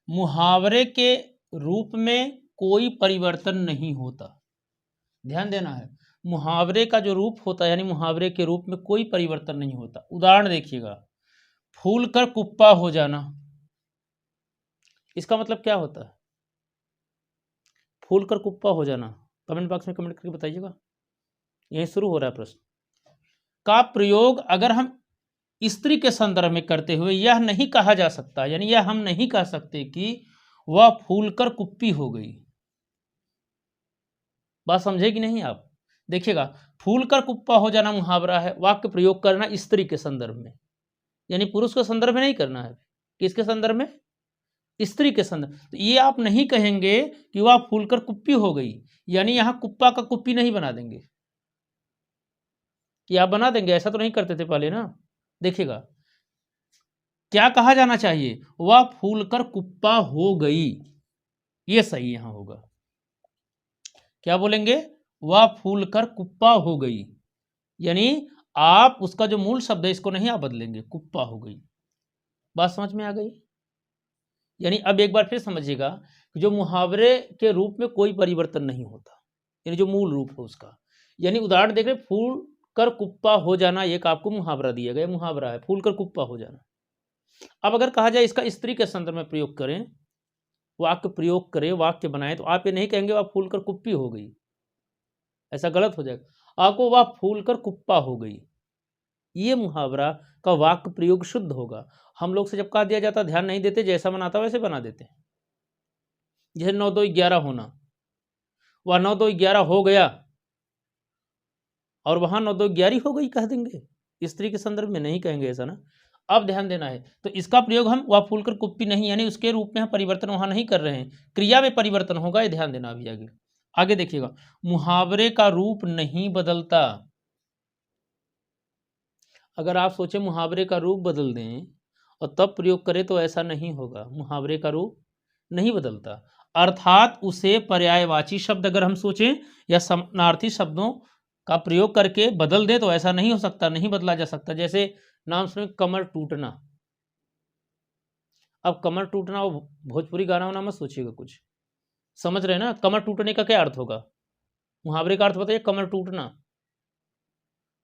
मुहावरे के रूप में कोई परिवर्तन नहीं होता। ध्यान देना है, मुहावरे का जो रूप होता है यानी मुहावरे के रूप में कोई परिवर्तन नहीं होता। उदाहरण देखिएगा, फूल कर कुप्पा हो जाना, इसका मतलब क्या होता है? फूल कर कुप्पा हो जाना, कमेंट बॉक्स में कमेंट करके बताइएगा। यही शुरू हो रहा है प्रश्न का प्रयोग अगर हम स्त्री के संदर्भ में करते हुए यह नहीं कहा जा सकता, यानी यह हम नहीं कह सकते कि वह फूल कर कुप्पी हो गई। बात समझे कि नहीं आप? देखिएगा, फूल कर कुप्पा हो जाना मुहावरा है, वाक्य प्रयोग करना स्त्री के संदर्भ में, यानी पुरुष के संदर्भ में नहीं करना है। किसके संदर्भ में? स्त्री के संदर्भ। तो ये आप नहीं कहेंगे कि वह फूल कर कुप्पी हो गई, यानी यहां कुप्पा का कुप्पी नहीं बना देंगे। कि आप बना देंगे? ऐसा तो नहीं करते थे पहले ना। देखिएगा, क्या कहा जाना चाहिए? वह फूल कर कुप्पा हो गई, ये सही यहां होगा। क्या बोलेंगे? वह फूल कर कुप्पा हो गई, यानी आप उसका जो मूल शब्द है इसको नहीं आप बदलेंगे, कुप्पा हो गई। बात समझ में आ गई? यानी अब एक बार फिर समझिएगा कि जो मुहावरे के रूप में कोई परिवर्तन नहीं होता, यानी जो मूल रूप है उसका। यानी उदाहरण देख रहे, फूल कर कुप्पा हो जाना, एक आपको मुहावरा दिया गया, मुहावरा है फूल कर कुप्पा हो जाना। अब अगर कहा जाए इसका स्त्री के संदर्भ में प्रयोग करें, वाक्य प्रयोग करें, वाक्य बनाए, तो आप ये नहीं कहेंगे वह फूल कर कुप्पी हो गई, ऐसा गलत हो जाएगा। आपको वह फूल कर कुप्पा हो गई, ये मुहावरा का वाक्य प्रयोग शुद्ध होगा। हम लोग से जब कहा दिया जाता ध्यान नहीं देते, जैसा बनाता वैसे बना देते हैं। जैसे 9 2 11 होना, वह 9 2 11 हो गया, और वहां 9 2 11 हो गई कह देंगे, स्त्री के संदर्भ में नहीं कहेंगे ऐसा ना। अब ध्यान देना है, तो इसका प्रयोग हम वह फूल कर कुप्पी नहीं, यानी उसके रूप में हम परिवर्तन वहां नहीं कर रहे हैं, क्रिया में परिवर्तन होगा, ये ध्यान देना। अभी आगे आगे देखिएगा, मुहावरे का रूप नहीं बदलता। अगर आप सोचे मुहावरे का रूप बदल दें और तब प्रयोग करें तो ऐसा नहीं होगा, मुहावरे का रूप नहीं बदलता। अर्थात उसे पर्यायवाची शब्द अगर हम सोचें या समानार्थी शब्दों का प्रयोग करके बदल दे तो ऐसा नहीं हो सकता, नहीं बदला जा सकता। जैसे नाम सुने, कमर टूटना। अब कमर टूटना वो भोजपुरी गाना वाना मत सोचिएगा, कुछ समझ रहे हैं ना? कमर टूटने का क्या अर्थ होगा? मुहावरे का अर्थ बताइए, कमर टूटना,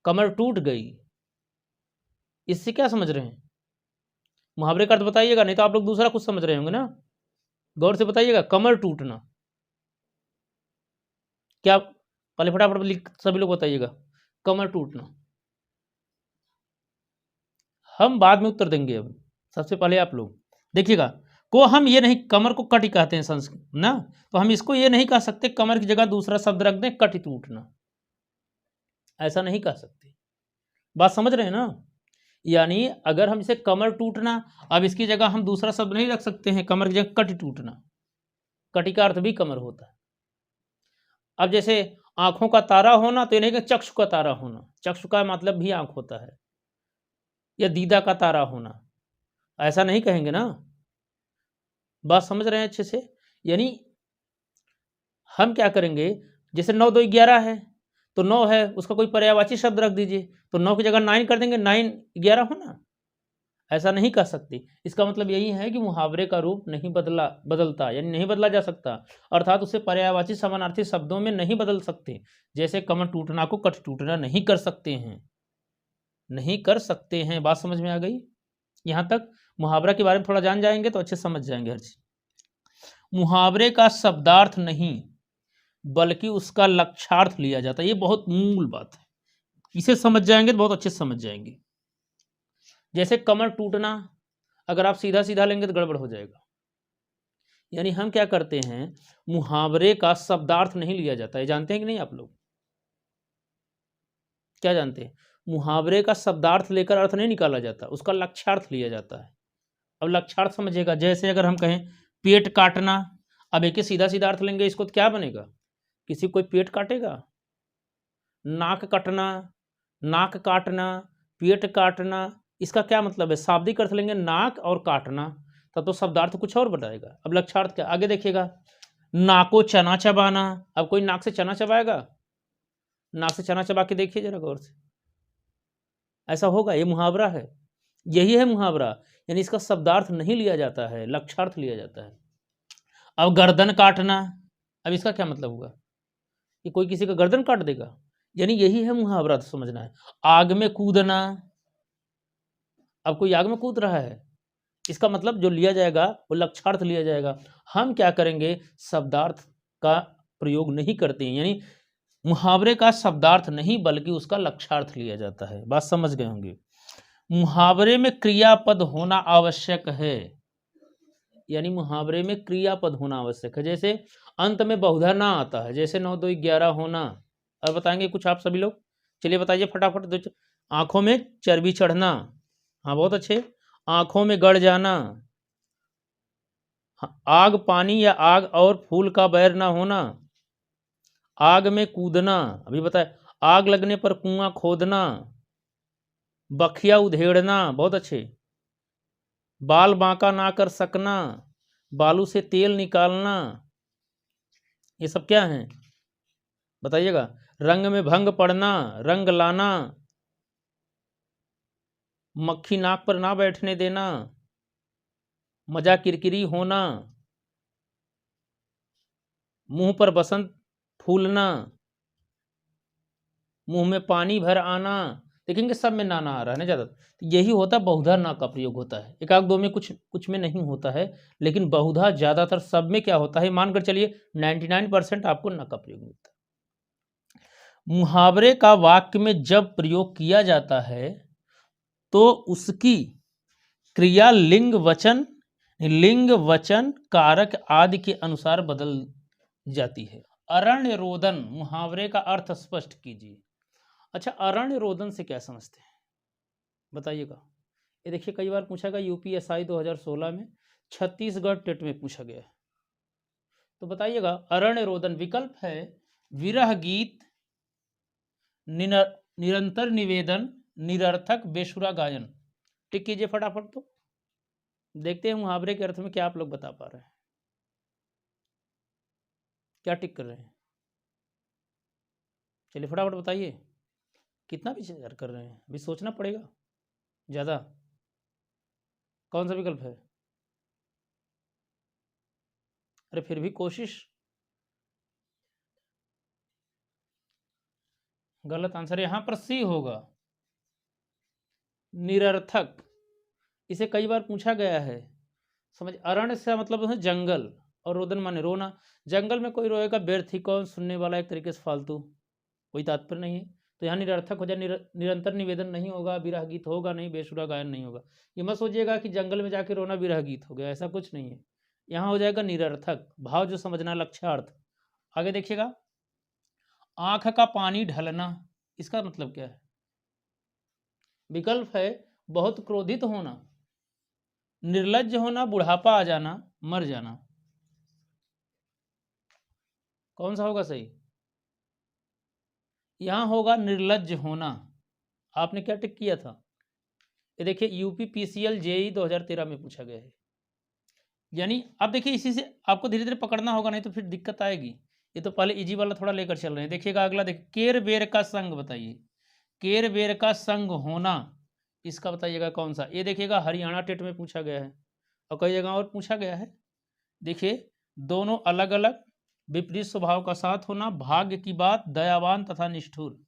कमर टूट गई, इससे क्या समझ रहे हैं? मुहावरे का अर्थ बताइएगा, नहीं तो आप लोग दूसरा कुछ समझ रहे होंगे ना। गौर से बताइएगा, कमर टूटना क्या? पहले फटाफट लिख सभी लोग बताइएगा, कमर टूटना। हम बाद में उत्तर देंगे, अब सबसे पहले आप लोग देखिएगा। को हम ये नहीं, कमर को कटी कहते हैं संस्कृत ना, तो हम इसको ये नहीं कह सकते कमर की जगह दूसरा शब्द रख दें कटी टूटना, ऐसा नहीं कह सकते। बात समझ रहे हैं ना? यानी अगर हम इसे कमर टूटना, अब इसकी जगह हम दूसरा शब्द नहीं रख सकते हैं, कमर की जगह कटी टूटना, कटी का अर्थ भी कमर होता है। अब जैसे आंखों का तारा होना, तो ये नहीं कि चक्षु का तारा होना, चक्षु का मतलब भी आंख होता है, या दीदा का तारा होना, ऐसा नहीं कहेंगे ना। बात समझ रहे हैं अच्छे से? यानी हम क्या करेंगे, जैसे 9 2 11 है, तो 9 है उसका कोई पर्यायवाची शब्द रख दीजिए, तो 9 की जगह 9 कर देंगे, 9 11 होना, ऐसा नहीं कर सकते। इसका मतलब यही है कि मुहावरे का रूप नहीं बदलता, यानी नहीं बदला जा सकता, अर्थात उसे पर्यायवाची समानार्थी शब्दों में नहीं बदल सकते। जैसे कमर टूटना को कट टूटना नहीं कर सकते हैं, नहीं कर सकते हैं। बात समझ में आ गई? यहां तक मुहावरा के बारे में थोड़ा जान जाएंगे तो अच्छे समझ जाएंगे हर चीज। मुहावरे का शब्दार्थ नहीं बल्कि उसका लक्ष्यार्थ लिया जाता है, ये बहुत मूल बात है, इसे समझ जाएंगे तो बहुत अच्छे से समझ जाएंगे। जैसे कमर टूटना, अगर आप सीधा सीधा लेंगे तो गड़बड़ हो जाएगा। यानी हम क्या करते हैं, मुहावरे का शब्दार्थ नहीं लिया जाता है, जानते हैं कि नहीं आप लोग? क्या जानते हैं? मुहावरे का शब्दार्थ लेकर अर्थ नहीं निकाला जाता, उसका लक्ष्यार्थ लिया जाता है। अब लक्ष्यार्थ समझिएगा, जैसे अगर हम कहें पेट काटना, अब एक सीधा सीधा अर्थ लेंगे इसको तो क्या बनेगा? किसी कोई पेट काटेगा? नाक कटना, नाक काटना, पेट काटना, इसका क्या मतलब है? शाब्दिक अर्थ लेंगे नाक और काटना, तब तो शब्दार्थ कुछ और बताएगा। अब लक्ष्यार्थ क्या, आगे देखिएगा, नाको चना चबाना। अब कोई नाक से चना चबाएगा? नाक से चना चबा के देखिए जरा गौर से, ऐसा होगा? ये मुहावरा है, यही है मुहावरा। यानी इसका शब्दार्थ नहीं लिया जाता है, लक्ष्यार्थ लिया जाता है। अब गर्दन काटना, अब इसका क्या मतलब हुआ कि कोई किसी का गर्दन काट देगा, यानी यही है मुहावरा, तो समझना है। आग में कूदना, अब कोई आग में कूद रहा है, इसका मतलब जो लिया जाएगा वो लक्ष्यार्थ लिया जाएगा। हम क्या करेंगे, शब्दार्थ का प्रयोग नहीं करते हैं, यानी मुहावरे का शब्दार्थ नहीं बल्कि उसका लक्ष्यार्थ लिया जाता है। बात समझ गए होंगे। मुहावरे में क्रियापद होना आवश्यक है, यानी मुहावरे में क्रियापद होना आवश्यक है। जैसे अंत में बहुधा ना आता है, जैसे 9 2 11 होना। और बताएंगे कुछ आप सभी लोग, चलिए बताइए फटाफट। आंखों में चर्बी चढ़ना, हाँ बहुत अच्छे। आंखों में गड़ जाना, आग पानी या आग और फूल का बैर ना होना, आग में कूदना, अभी बताए। आग लगने पर कुआं खोदना, बखिया उधेड़ना, बहुत अच्छे। बाल बांका ना कर सकना, बालू से तेल निकालना, ये सब क्या है बताइएगा। रंग में भंग पड़ना, रंग लाना, मक्खी नाक पर ना बैठने देना, मजा किरकिरी होना, मुंह पर बसंत फूलना, मुंह में पानी भर आना। देखेंगे सब में नाना आ रहा है ना ज़्यादा, तो यही होता है बहुधा ना का प्रयोग होता है। एक आध दो में कुछ में नहीं होता है, लेकिन बहुधा ज़्यादातर सब में क्या होता है, मानकर चलिए 99% आपको ना का प्रयोग मिलता है। मुहावरे का वाक्य में जब प्रयोग किया जाता है तो उसकी क्रिया लिंग वचन कारक आदि के अनुसार बदल जाती है। अरण्य रोदन, मुहावरे का अर्थ स्पष्ट कीजिए। अच्छा, अरण्य रोदन से क्या समझते हैं बताइएगा। ये देखिए कई बार पूछा गया, यूपीएसआई 2016 में, छत्तीसगढ़ टेट में पूछा गया है। तो बताइएगा, अरण्य रोदन विकल्प है विरह गीत, निरंतर निवेदन, निरर्थक, बेसुरा गायन। टिक कीजिए फटाफट, तो देखते हैं मुहावरे के अर्थ में क्या आप लोग बता पा रहे हैं। क्या टिक कर रहे हैं, चलिए फटाफट बताइए। कितना विचार कर रहे हैं, अभी सोचना पड़ेगा ज़्यादा। कौन सा विकल्प है, अरे फिर भी कोशिश। गलत आंसर, यहां पर सी होगा, निरर्थक। इसे कई बार पूछा गया है। समझ, अरण्य से मतलब है जंगल, और रोदन माने रोना। जंगल में कोई रोएगा, व्यर्थ ही कौन, सुनने वाला एक तरीके से फालतू, कोई तात्पर्य नहीं है। तो यहाँ निरर्थक हो जाए, निरंतर निवेदन नहीं होगा, विरह गीत होगा नहीं, बेसुरा गायन नहीं होगा। ये मत सोचिएगा कि जंगल में जाके रोना विरह गीत हो गया, ऐसा कुछ नहीं है। यहाँ हो जाएगा निरर्थक, भाव जो समझना, लक्ष्यार्थ। आगे देखिएगा, आंख का पानी ढलना, इसका मतलब क्या है। विकल्प है बहुत क्रोधित होना, निर्लज्ज होना, बुढ़ापा आ जाना, मर जाना। कौन सा होगा सही, यहां होगा निर्लज्ज होना। आपने क्या टिक किया था, ये देखिए यूपी पीसीएल जेई 2013 में पूछा गया है। यानी अब देखिए इसी से आपको धीरे धीरे पकड़ना होगा, नहीं तो फिर दिक्कत आएगी। ये तो पहले इजी वाला थोड़ा लेकर चल रहे हैं। देखिएगा अगला, देखिए केर बेर का संग, बताइए केर बेर का संग होना, इसका बताइएगा कौन सा। ये देखिएगा हरियाणा टेट में पूछा गया है और कई जगह और पूछा गया है। देखिए दोनों अलग अलग, विपरीत स्वभाव का साथ होना, भाग्य की बात, दयावान तथा निष्ठुर।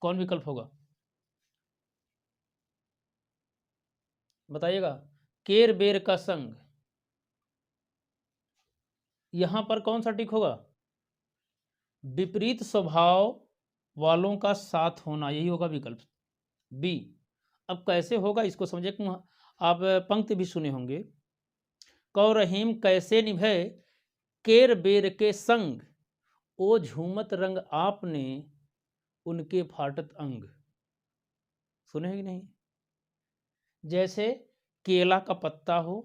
कौन विकल्प होगा बताइएगा। केर बेर का संग, यहां पर कौन सा टिक होगा, विपरीत स्वभाव वालों का साथ होना, यही होगा विकल्प बी। अब कैसे होगा इसको समझे, आप पंक्ति भी सुने होंगे। कौ रहीम कैसे निभे केर बेर के संग, ओ झूमत रंग आपने उनके फाटत अंग। सुने हैं कि नहीं। जैसे केला का पत्ता हो,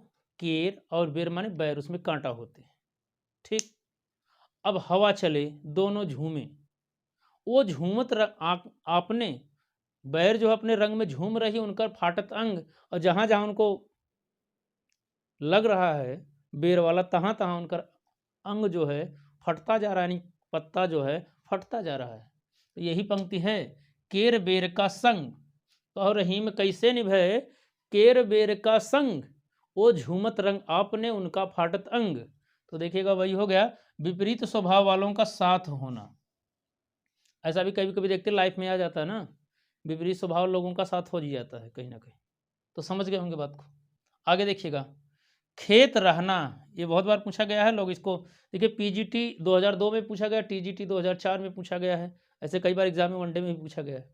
केर और बेर माने बैर, उसमें कांटा होते हैं, ठीक। अब हवा चले, दोनों झूमे, वो झूमत आपने, बैर जो अपने रंग में झूम रही, उनका फाटत अंग, और जहां जहां उनको लग रहा है बेर वाला, तहां तहां उनका अंग जो है फटता जा रहा है, यानी पत्ता जो है फटता जा रहा है। तो यही पंक्ति है, केर बेर का संग, कहो रहीम कैसे निभे केर बेर का संग, ओ झूमत रंग आपने उनका फाटत अंग। तो देखिएगा वही हो गया, विपरीत स्वभाव वालों का साथ होना। ऐसा भी कभी कभी देखते लाइफ में आ जाता है ना, विपरीत स्वभाव लोगों का साथ हो ही जाता है कहीं ना कहीं। तो समझ गए होंगे बात को। आगे देखिएगा, खेत रहना, ये बहुत बार पूछा गया है। लोग इसको देखिए, पीजीटी 2002 में पूछा गया, टीजीटी 2004 में पूछा गया है, ऐसे कई बार एग्जाम में वनडे में भी पूछा गया है।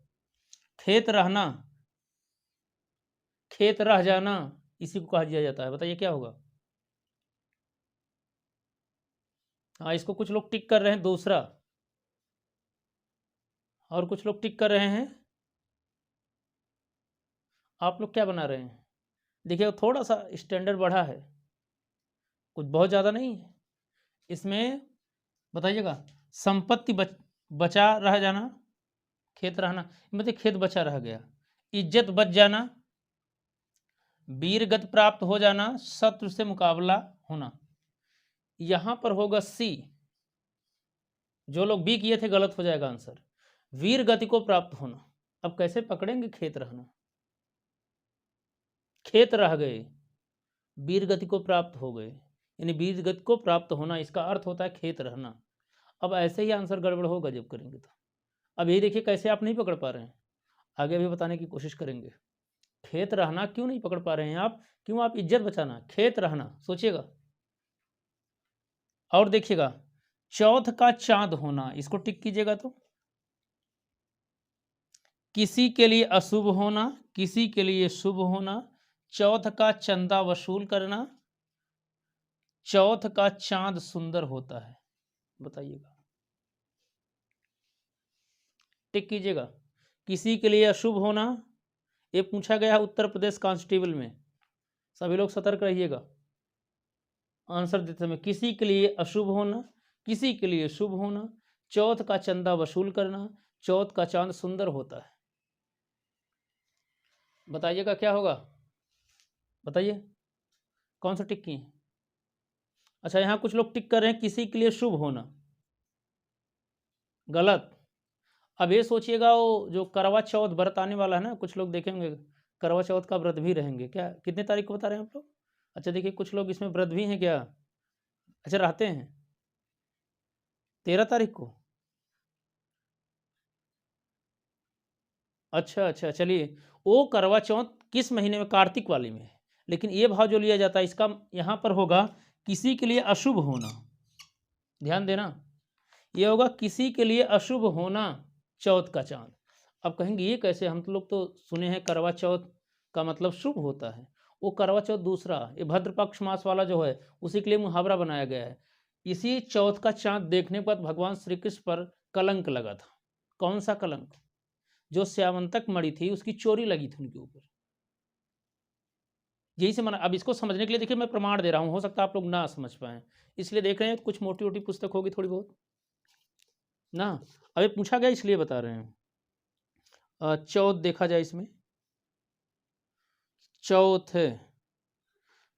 खेत रहना, खेत रह जाना, इसी को कहा दिया जाता है। बताइए क्या होगा। हाँ, इसको कुछ लोग टिक कर रहे हैं दूसरा, और कुछ लोग टिक कर रहे हैं। आप लोग क्या बना रहे हैं। देखिए थोड़ा सा स्टैंडर्ड बढ़ा है, कुछ बहुत ज़्यादा नहीं है इसमें। बताइएगा, संपत्ति बचा रह जाना, खेत रहना मतलब खेत बचा रह गया, इज्जत बच जाना, वीरगति प्राप्त हो जाना, शत्रु से मुकाबला होना। यहां पर होगा सी, जो लोग बी किए थे गलत हो जाएगा आंसर। वीर गति को प्राप्त होना। अब कैसे पकड़ेंगे खेत रहना, खेत रह गए, वीर गति को प्राप्त हो गए, यानी वीर गति को प्राप्त होना, इसका अर्थ होता है खेत रहना। अब ऐसे ही आंसर गड़बड़ होगा जब करेंगे तो। अब यही देखिए कैसे आप नहीं पकड़ पा रहे हैं, आगे भी बताने की कोशिश करेंगे। खेत रहना क्यों नहीं पकड़ पा रहे हैं आप, क्यों आप इज्जत बचाना, खेत रहना सोचिएगा। और देखिएगा, चौथ का चांद होना, इसको टिक कीजिएगा। तो किसी के लिए अशुभ होना, किसी के लिए शुभ होना, चौथ का चंदा वसूल करना, चौथ का चांद सुंदर होता है। बताइएगा, टिक कीजिएगा। किसी के लिए अशुभ होना, ये पूछा गया है उत्तर प्रदेश कांस्टेबल में, सभी लोग सतर्क रहिएगा आंसर देते समय। किसी के लिए अशुभ होना, किसी के लिए शुभ होना, चौथ का चंदा वसूल करना, चौथ का चांद सुंदर होता है। बताइएगा क्या होगा, बताइए कौन सा टिक किए। अच्छा, यहाँ कुछ लोग टिक कर रहे हैं किसी के लिए शुभ होना, गलत। अब ये सोचिएगा, वो जो करवा चौथ व्रत आने वाला है ना, कुछ लोग देखेंगे करवा चौथ का व्रत भी रहेंगे क्या, कितने तारीख को बता रहे हैं आप लोग। अच्छा देखिए, कुछ लोग इसमें व्रत भी हैं क्या, अच्छा रहते हैं 13 तारीख को। अच्छा अच्छा, चलिए, वो करवा चौथ किस महीने में, कार्तिक वाले में है। लेकिन ये भाव जो लिया जाता है इसका यहाँ पर होगा किसी के लिए अशुभ होना, ध्यान देना, ये होगा किसी के लिए अशुभ होना, चौथ का चांद। अब कहेंगे ये कैसे, हम तो लोग तो सुने हैं करवा चौथ का मतलब शुभ होता है। वो करवा चौथ दूसरा, ये भद्र पक्ष मास वाला जो है उसी के लिए मुहावरा बनाया गया है। इसी चौथ का चांद देखने पर भगवान श्री कृष्ण पर कलंक लगा था। कौन सा कलंक, जो श्यामंतक मणि थी उसकी चोरी लगी थी उनके ऊपर, यही से मना। अब इसको समझने के लिए देखिए मैं प्रमाण दे रहा हूँ, हो सकता है आप लोग ना समझ पाए, इसलिए देख रहे हैं कुछ मोटी मोटी पुस्तक होगी थोड़ी बहुत ना। अभी पूछा गया इसलिए बता रहे हैं। चौथ देखा जाए, इसमें चौथ है,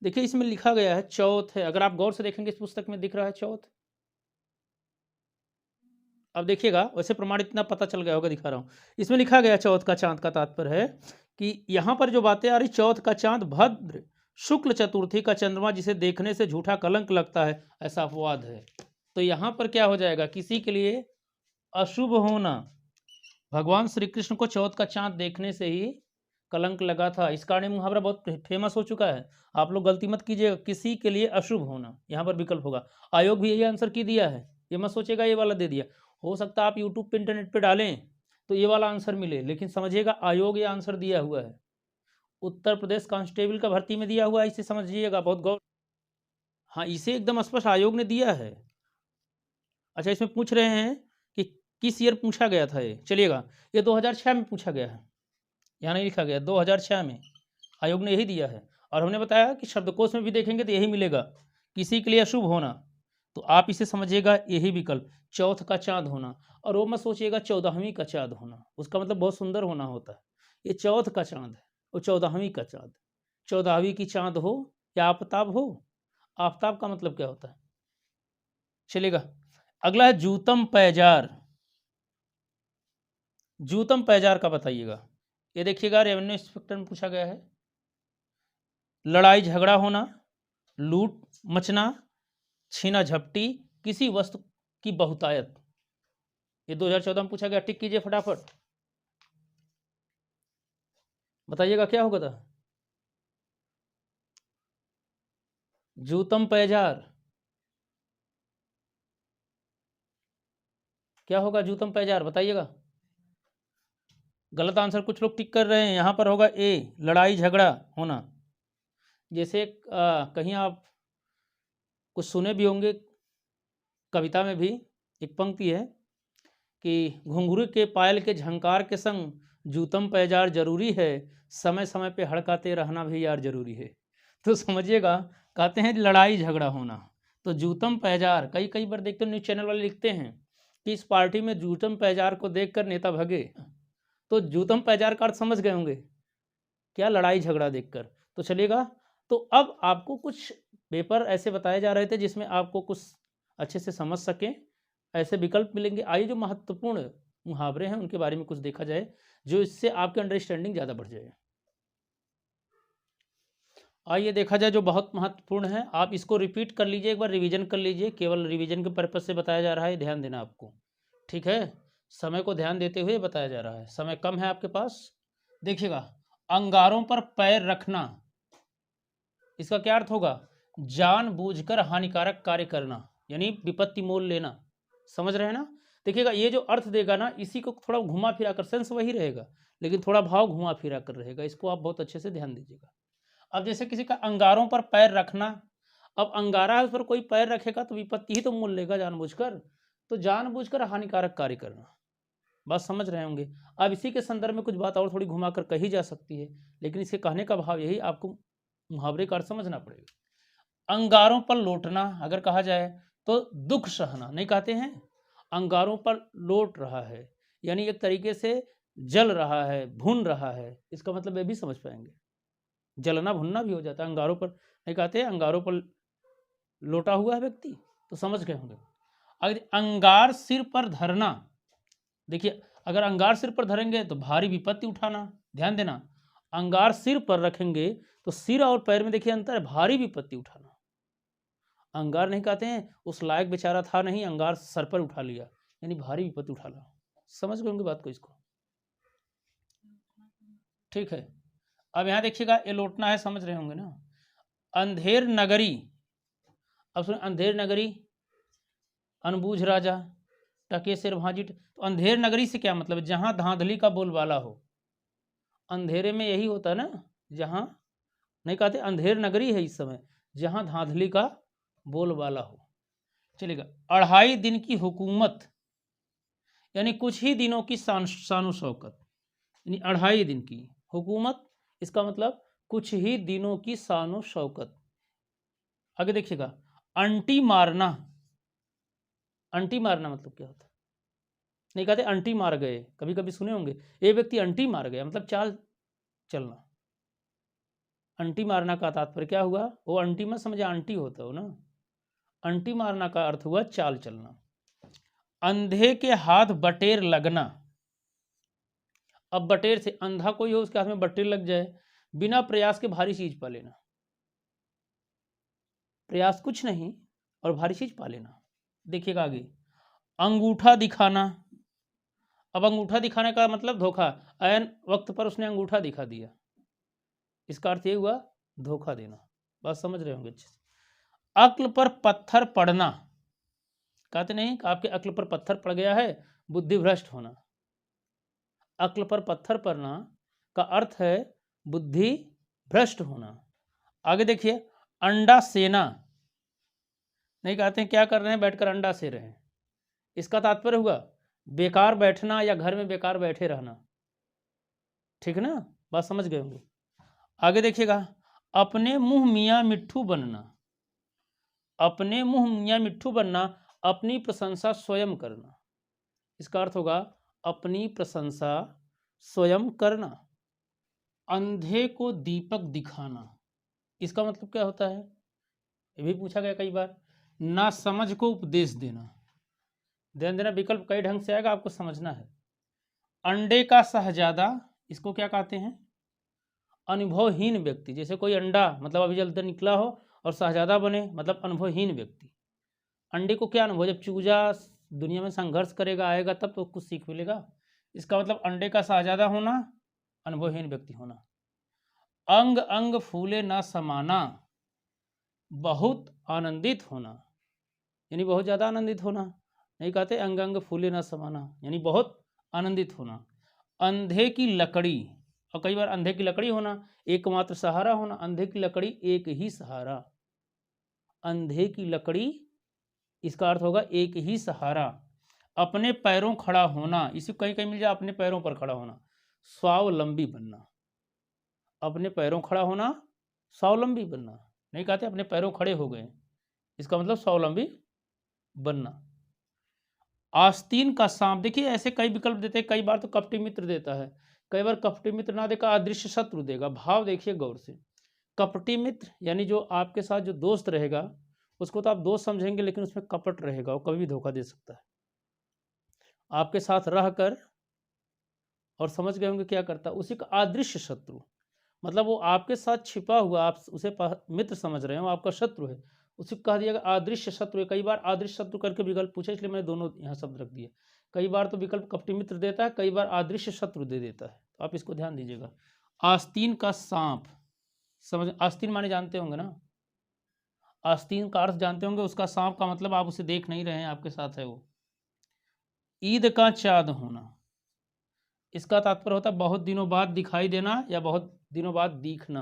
देखिए इसमें लिखा गया है चौथ है, अगर आप गौर से देखेंगे इस पुस्तक में दिख रहा है चौथ। अब देखिएगा, वैसे प्रमाण इतना पता चल गया होगा, दिखा रहा हूँ। इसमें लिखा गया चौथ का चांद का तात्पर्य है कि यहाँ पर जो बातें आ रही, चौथ का चांद भद्र शुक्ल चतुर्थी का चंद्रमा जिसे देखने से झूठा कलंक लगता है, ऐसा अपवाद है। तो यहाँ पर क्या हो जाएगा, किसी के लिए अशुभ होना, भगवान श्री कृष्ण को चौथ का चांद देखने से ही कलंक लगा था। इस कारण मुहावरा बहुत फेमस हो चुका है, आप लोग गलती मत कीजिएगा। किसी के लिए अशुभ होना, यहाँ पर विकल्प होगा। आयोग भी यही आंसर की दिया है, ये मत सोचेगा ये वाला दे दिया। हो सकता है आप यूट्यूब पे इंटरनेट पे डालें तो ये वाला आंसर मिले, लेकिन समझिएगा आयोग ये आंसर दिया हुआ है, उत्तर प्रदेश कांस्टेबल का भर्ती में दिया हुआ है, इसे समझिएगा बहुत गौर। हाँ, इसे एकदम स्पष्ट आयोग ने दिया है। अच्छा, इसमें पूछ रहे हैं कि किस ईयर पूछा गया था ये, चलिएगा ये 2006 में पूछा गया है, यहाँ नहीं लिखा गया, 2006 में आयोग ने यही दिया है। और हमने बताया कि शब्दकोश में भी देखेंगे तो यही मिलेगा, किसी के लिए अशुभ होना। तो आप इसे समझिएगा यही विकल्प, चौथ का चांद होना। और वो मत सोचिएगा 14वीं का चांद होना, उसका मतलब बहुत सुंदर होना होता है। ये चौथ का चांद है, वो 14वीं का चांद, 14वीं की चांद हो या आफ्ताब हो। आफ्ताब का मतलब क्या होता है, चलेगा। अगला है जूतम पैजार, जूतम पैजार का बताइएगा। ये देखिएगा रेवेन्यू इंस्पेक्टर में पूछा गया है, लड़ाई झगड़ा होना, लूट मचना, छीना झपटी, किसी वस्तु की बहुतायत। ये 2014 में पूछा गया, टिक कीजिए फटाफट, बताइएगा क्या होगा था। जूतम पैजार, क्या होगा जूतम पैजार, बताइएगा। गलत आंसर कुछ लोग टिक कर रहे हैं, यहाँ पर होगा ए, लड़ाई झगड़ा होना। जैसे कहीं आप कुछ सुने भी होंगे, कविता में भी एक पंक्ति है कि घुंघरू के पायल के झंकार के संग जूतम पैजार जरूरी है, समय समय पे हड़काते रहना भी यार जरूरी है। तो समझिएगा, कहते हैं लड़ाई झगड़ा होना, तो जूतम पैजार, कई कई बार देखते हो न्यूज़ चैनल वाले लिखते हैं कि इस पार्टी में जूतम पैजार को देखकर नेता भगे। तो जूतम पैजार का अर्थ समझ गए होंगे क्या, लड़ाई झगड़ा देखकर। तो चलेगा, तो अब आपको कुछ पेपर ऐसे बताए जा रहे थे जिसमें आपको कुछ अच्छे से समझ सकें, ऐसे विकल्प मिलेंगे। आइए जो महत्वपूर्ण मुहावरे हैं उनके बारे में कुछ देखा जाए, जो इससे आपकी अंडरस्टैंडिंग ज़्यादा बढ़ जाए। आइए देखा जाए जो बहुत महत्वपूर्ण है, आप इसको रिपीट कर लीजिए, एक बार रिवीजन कर लीजिए, केवल रिवीजन के पर्पज से बताया जा रहा है, ध्यान देना आपको, ठीक है। समय को ध्यान देते हुए बताया जा रहा है, समय कम है आपके पास। देखिएगा, अंगारों पर पैर रखना, इसका क्या अर्थ होगा, जानबूझकर हानिकारक कार्य करना, यानी विपत्ति मोल लेना, समझ रहे हैं ना। देखिएगा, ये जो अर्थ देगा ना, इसी को थोड़ा घुमा फिरा कर, सेंस वही रहेगा लेकिन थोड़ा भाव घुमा फिरा कर रहेगा, इसको आप बहुत अच्छे से ध्यान दीजिएगा। अब जैसे किसी का अंगारों पर पैर रखना, अब अंगारा है उस पर कोई पैर रखेगा तो विपत्ति ही तो मोल लेगा जानबूझकर, तो जानबूझकर हानिकारक कार्य करना, बात समझ रहे होंगे। अब इसी के संदर्भ में कुछ बात और थोड़ी घुमाकर कही जा सकती है, लेकिन इसके कहने का भाव यही, आपको मुहावरे का अर्थ समझना पड़ेगा। अंगारों पर लौटना अगर कहा जाए तो दुख सहना, नहीं कहते हैं अंगारों पर लौट रहा है, यानी एक तरीके से जल रहा है, भुन रहा है, इसका मतलब ये भी समझ पाएंगे, जलना भुनना भी हो जाता है अंगारों पर, नहीं कहते अंगारों पर लोटा हुआ है व्यक्ति, तो समझ गए होंगे। अगर अंगार सिर पर धरना, देखिए अगर अंगार सिर पर धरेंगे तो भारी विपत्ति उठाना, ध्यान देना, अंगार सिर पर रखेंगे तो सिर और पैर में देखिए अंतर है, भारी विपत्ति उठाना। अंगार नहीं कहते हैं उस लायक बेचारा था नहीं, अंगार सर पर उठा लिया, यानी भारी विपत्ति उठा ला, समझ गए होंगे बात को, इसको ठीक है। अब यहाँ देखिएगा, ये लौटना है, समझ रहे होंगे ना। अंधेर नगरी, अब सुन, अंधेर नगरी, अनबूझ राजा, टके सिर भांजिट, तो अंधेर नगरी से क्या मतलब, जहां धांधली का बोलबाला हो, अंधेरे में यही होता है ना, जहां, नहीं कहते अंधेर नगरी है इस समय, जहां धांधली का बोलबाला हो, चलेगा। 2.5 दिन की हुकूमत, यानी कुछ ही दिनों की शानो शौकत, यानी 2.5 दिन की हुकूमत, इसका मतलब कुछ ही दिनों की शानो शौकत। आगे देखिएगा, अंटी मारना, अंटी मारना मतलब क्या होता है, नहीं कहते अंटी मार गए, कभी कभी सुने होंगे, ये व्यक्ति अंटी मार गया, मतलब चाल चलना। अंटी मारना का तात्पर्य क्या हुआ, वो अंटी मत समझे, आंटी होता हो ना, अंटी मारना का अर्थ हुआ चाल चलना। अंधे के हाथ बटेर लगना, अब बटेर से, अंधा कोई हो उसके हाथ में बटेर लग जाए, बिना प्रयास के भारी चीज पा लेना, प्रयास कुछ नहीं और भारी चीज पा लेना। देखिएगा आगे, अंगूठा दिखाना, अब अंगूठा दिखाने का मतलब धोखा, ऐन वक्त पर उसने अंगूठा दिखा दिया, इसका अर्थ ये हुआ धोखा देना, बात समझ रहे होंगे अच्छे से। अक्ल पर पत्थर पड़ना, कहते नहीं आपके अक्ल पर पत्थर पड़ गया है, बुद्धि भ्रष्ट होना, अक्ल पर पत्थर पड़ना का अर्थ है बुद्धि भ्रष्ट होना। आगे देखिए, अंडा सेना, नहीं कहते हैं क्या कर रहे हैं, बैठकर अंडा से रहे हैं, इसका तात्पर्य हुआ बेकार बैठना या घर में बेकार बैठे रहना, ठीक ना, बात समझ गए होंगे। आगे देखिएगा, अपने मुंह मियाँ मिट्ठू बनना, अपने मुंह मियाँ मिट्ठू बनना, अपनी प्रशंसा स्वयं करना, इसका अर्थ होगा अपनी प्रशंसा स्वयं करना। अंधे को दीपक दिखाना, इसका मतलब क्या होता है, ये भी पूछा गया कई बार। ना समझ को उपदेश देना, ध्यान देना, विकल्प कई ढंग से आएगा, आपको समझना है। अंडे का शहजादा, इसको क्या कहते हैं, अनुभवहीन व्यक्ति, जैसे कोई अंडा मतलब अभी जल्द निकला हो और शहजादा बने, मतलब अनुभवहीन व्यक्ति। अंडे को क्या अनुभव, जब चूजा दुनिया में संघर्ष करेगा आएगा तब तो कुछ सीख मिलेगा। इसका मतलब अंडे का शहजादा होना, अनुभवहीन व्यक्ति होना। अंग अंग फूले ना समाना, बहुत आनंदित होना, यानी बहुत ज़्यादा आनंदित होना। नहीं कहते अंग अंग फूले ना समाना, यानी बहुत आनंदित होना। अंधे की लकड़ी, और कई बार अंधे की लकड़ी होना, एकमात्र सहारा होना। अंधे की लकड़ी एक ही सहारा, अंधे की लकड़ी, इसका अर्थ होगा एक ही सहारा। अपने पैरों खड़ा होना, इसी कहीं कहीं मिल जाए अपने पैरों पर खड़ा होना। स्वावलंबी बनना, अपने पैरों खड़ा होना, स्वावलंबी बनना। नहीं कहते अपने पैरों खड़े हो गए, इसका मतलब स्वावलंबी बनना। आस्तीन का सांप, देखिए ऐसे कई विकल्प देते हैं, कई बार तो कपटी मित्र देता है, कई बार कपटी मित्र ना देकर अदृश्य शत्रु देगा। भाव देखिए गौर से, कपटी मित्र यानी जो आपके साथ जो दोस्त रहेगा उसको तो आप दोस्त समझेंगे, लेकिन उसमें कपट रहेगा, वो कभी भी धोखा दे सकता है। आपके साथ रहकर, और समझ गए होंगे क्या करता है, उसी का अदृश्य शत्रु, मतलब वो आपके साथ छिपा हुआ, आप उसे मित्र समझ रहे हो, आपका शत्रु है, उसे कह दिया अदृश्य शत्रु है। कई बार अदृश्य शत्रु करके विकल्प पूछे, इसलिए मैंने दोनों यहाँ शब्द रख दिए। कई बार तो विकल्प कपटी मित्र देता है, कई बार अदृश्य शत्रु दे देता है, तो आप इसको ध्यान दीजिएगा। आस्तीन का सांप, समझ, आस्तीन माने जानते होंगे ना, आस्तीन का अर्थ जानते होंगे, उसका सांप का मतलब आप उसे देख नहीं रहे हैं, आपके साथ है वो। ईद का चाँद होना, इसका तात्पर्य होता है बहुत दिनों बाद दिखाई देना या बहुत दिनों बाद दिखना,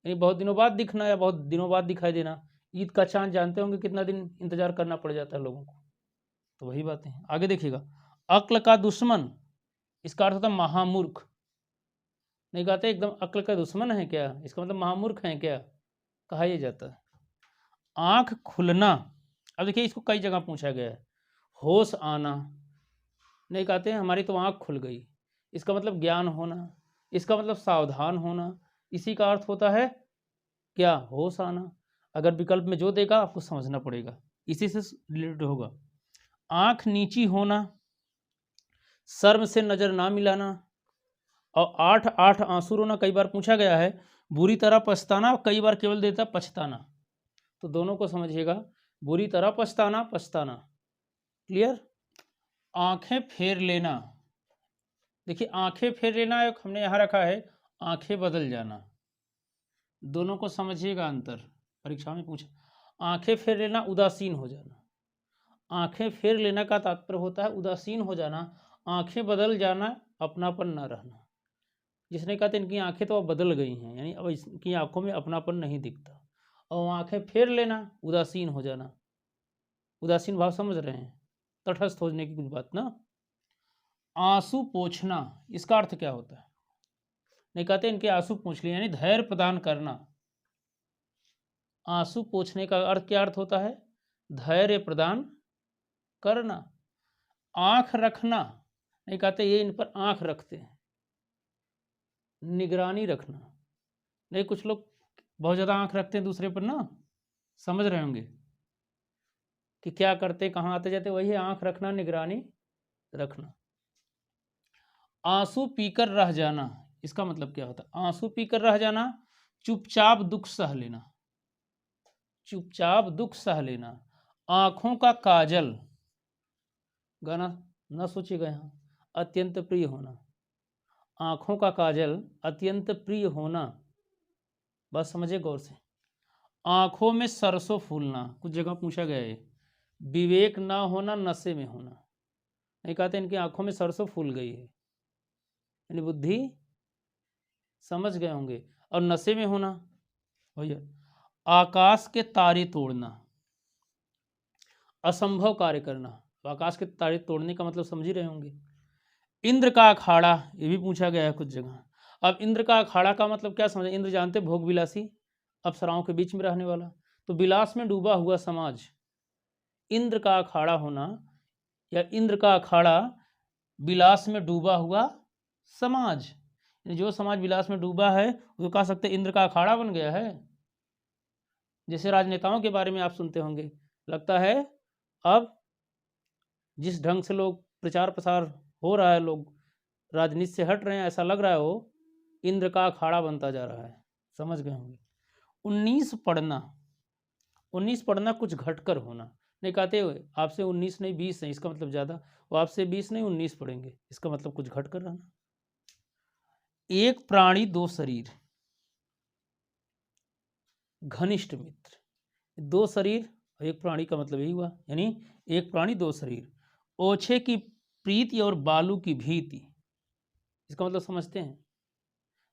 यानी बहुत दिनों बाद दिखना या बहुत दिनों बाद दिखाई देना। ईद का चांद जानते होंगे कितना दिन इंतजार करना पड़ जाता है लोगों को, तो वही बातें हैं। आगे देखिएगा, अक्ल का दुश्मन, इसका अर्थ होता है महामूर्ख। नहीं कहते एकदम अक्ल का दुश्मन है क्या, इसका मतलब महामूर्ख है क्या, कहा यह जाता है। आंख खुलना, अब देखिए इसको कई जगह पूछा गया है। होश आना, नहीं कहते हैं हमारी तो आंख खुल गई, इसका मतलब ज्ञान होना, इसका मतलब सावधान होना। इसी का अर्थ होता है क्या, होश आना। अगर विकल्प में जो देगा आपको समझना पड़ेगा, इसी से रिलेटेड होगा। आंख नीची होना, शर्म से नजर ना मिलाना, और 8 आंसू रोना कई बार पूछा गया है। बुरी तरह पछताना, कई बार केवल देता पछताना, तो दोनों को समझिएगा, बुरी तरह पछताना, पछताना। क्लियर। आंखें फेर लेना, देखिए आंखें फेर लेना एक हमने यहाँ रखा है, आंखें बदल जाना, दोनों को समझिएगा अंतर, परीक्षा में पूछा। आंखें फेर लेना उदासीन हो जाना, आंखें फेर लेना का तात्पर्य होता है उदासीन हो जाना। आंखें बदल जाना, अपनापन ना रहना। जिसने कहा था इनकी आंखें तो अब बदल गई हैं, यानी अब इनकी आंखों में अपनापन नहीं दिखता। और आंखें फेर लेना, उदासीन हो जाना, उदासीन भाव समझ रहे हैं, तटस्थ होने की कुछ बात ना। आंसू पोंछना, इसका अर्थ क्या होता है, नहीं कहते इनके आंसू पोंछ लिए, यानी धैर्य प्रदान करना। आंसू पोंछने का अर्थ क्या अर्थ होता है, धैर्य प्रदान करना। आंख रखना, नहीं कहते ये इन पर आंख रखते हैं, निगरानी रखना। नहीं कुछ लोग बहुत ज़्यादा आंख रखते हैं दूसरे पर ना, समझ रहे होंगे कि क्या करते कहाँ आते जाते, वही है आंख रखना, निगरानी रखना। आंसू पीकर रह जाना, इसका मतलब क्या होता है, आंसू पीकर रह जाना, चुपचाप दुख सह लेना, चुपचाप दुख सह लेना। आंखों का काजल, गाना न सोचिएगा यहाँ, अत्यंत प्रिय होना। आंखों का काजल, अत्यंत प्रिय होना, बस समझिए गौर से। आंखों में सरसों फूलना, कुछ जगह पूछा गया है। विवेक ना होना, नशे में होना, नहीं कहते इनकी आंखों में सरसों फूल गई है, यानी बुद्धि, समझ गए होंगे। और नशे में होना भैया। आकाश के तारे तोड़ना, असंभव कार्य करना, तो आकाश के तारे तोड़ने का मतलब समझ ही रहे होंगे। इंद्र का अखाड़ा, ये भी पूछा गया है कुछ जगह। अब इंद्र का अखाड़ा का मतलब क्या समझे, इंद्र जानते भोग विलासी, अप्सराओं के बीच में रहने वाला, तो विलास में डूबा हुआ समाज। इंद्र का अखाड़ा होना, या इंद्र का अखाड़ा, विलास में डूबा हुआ समाज, जो समाज विलास में डूबा है वो कह सकते इंद्र का अखाड़ा बन गया है। जैसे राजनेताओं के बारे में आप सुनते होंगे, लगता है अब जिस ढंग से लोग प्रचार प्रसार हो रहा है, लोग राजनीति से हट रहे हैं, ऐसा लग रहा है वो इंद्र का अखाड़ा बनता जा रहा है, समझ गए होंगे। 19 पढ़ना, 19 पढ़ना कुछ घटकर होना, नहीं कहते हुए आपसे 19 नहीं 20 नहीं, इसका मतलब ज़्यादा, वो आपसे 20 नहीं 19 पढ़ेंगे, इसका मतलब कुछ घटकर रहना। एक प्राणी दो शरीर, घनिष्ठ मित्र, दो शरीर और एक प्राणी का मतलब यही हुआ, यानी एक प्राणी दो शरीर। ओछे की प्रीति और बालू की भीति, इसका मतलब समझते हैं,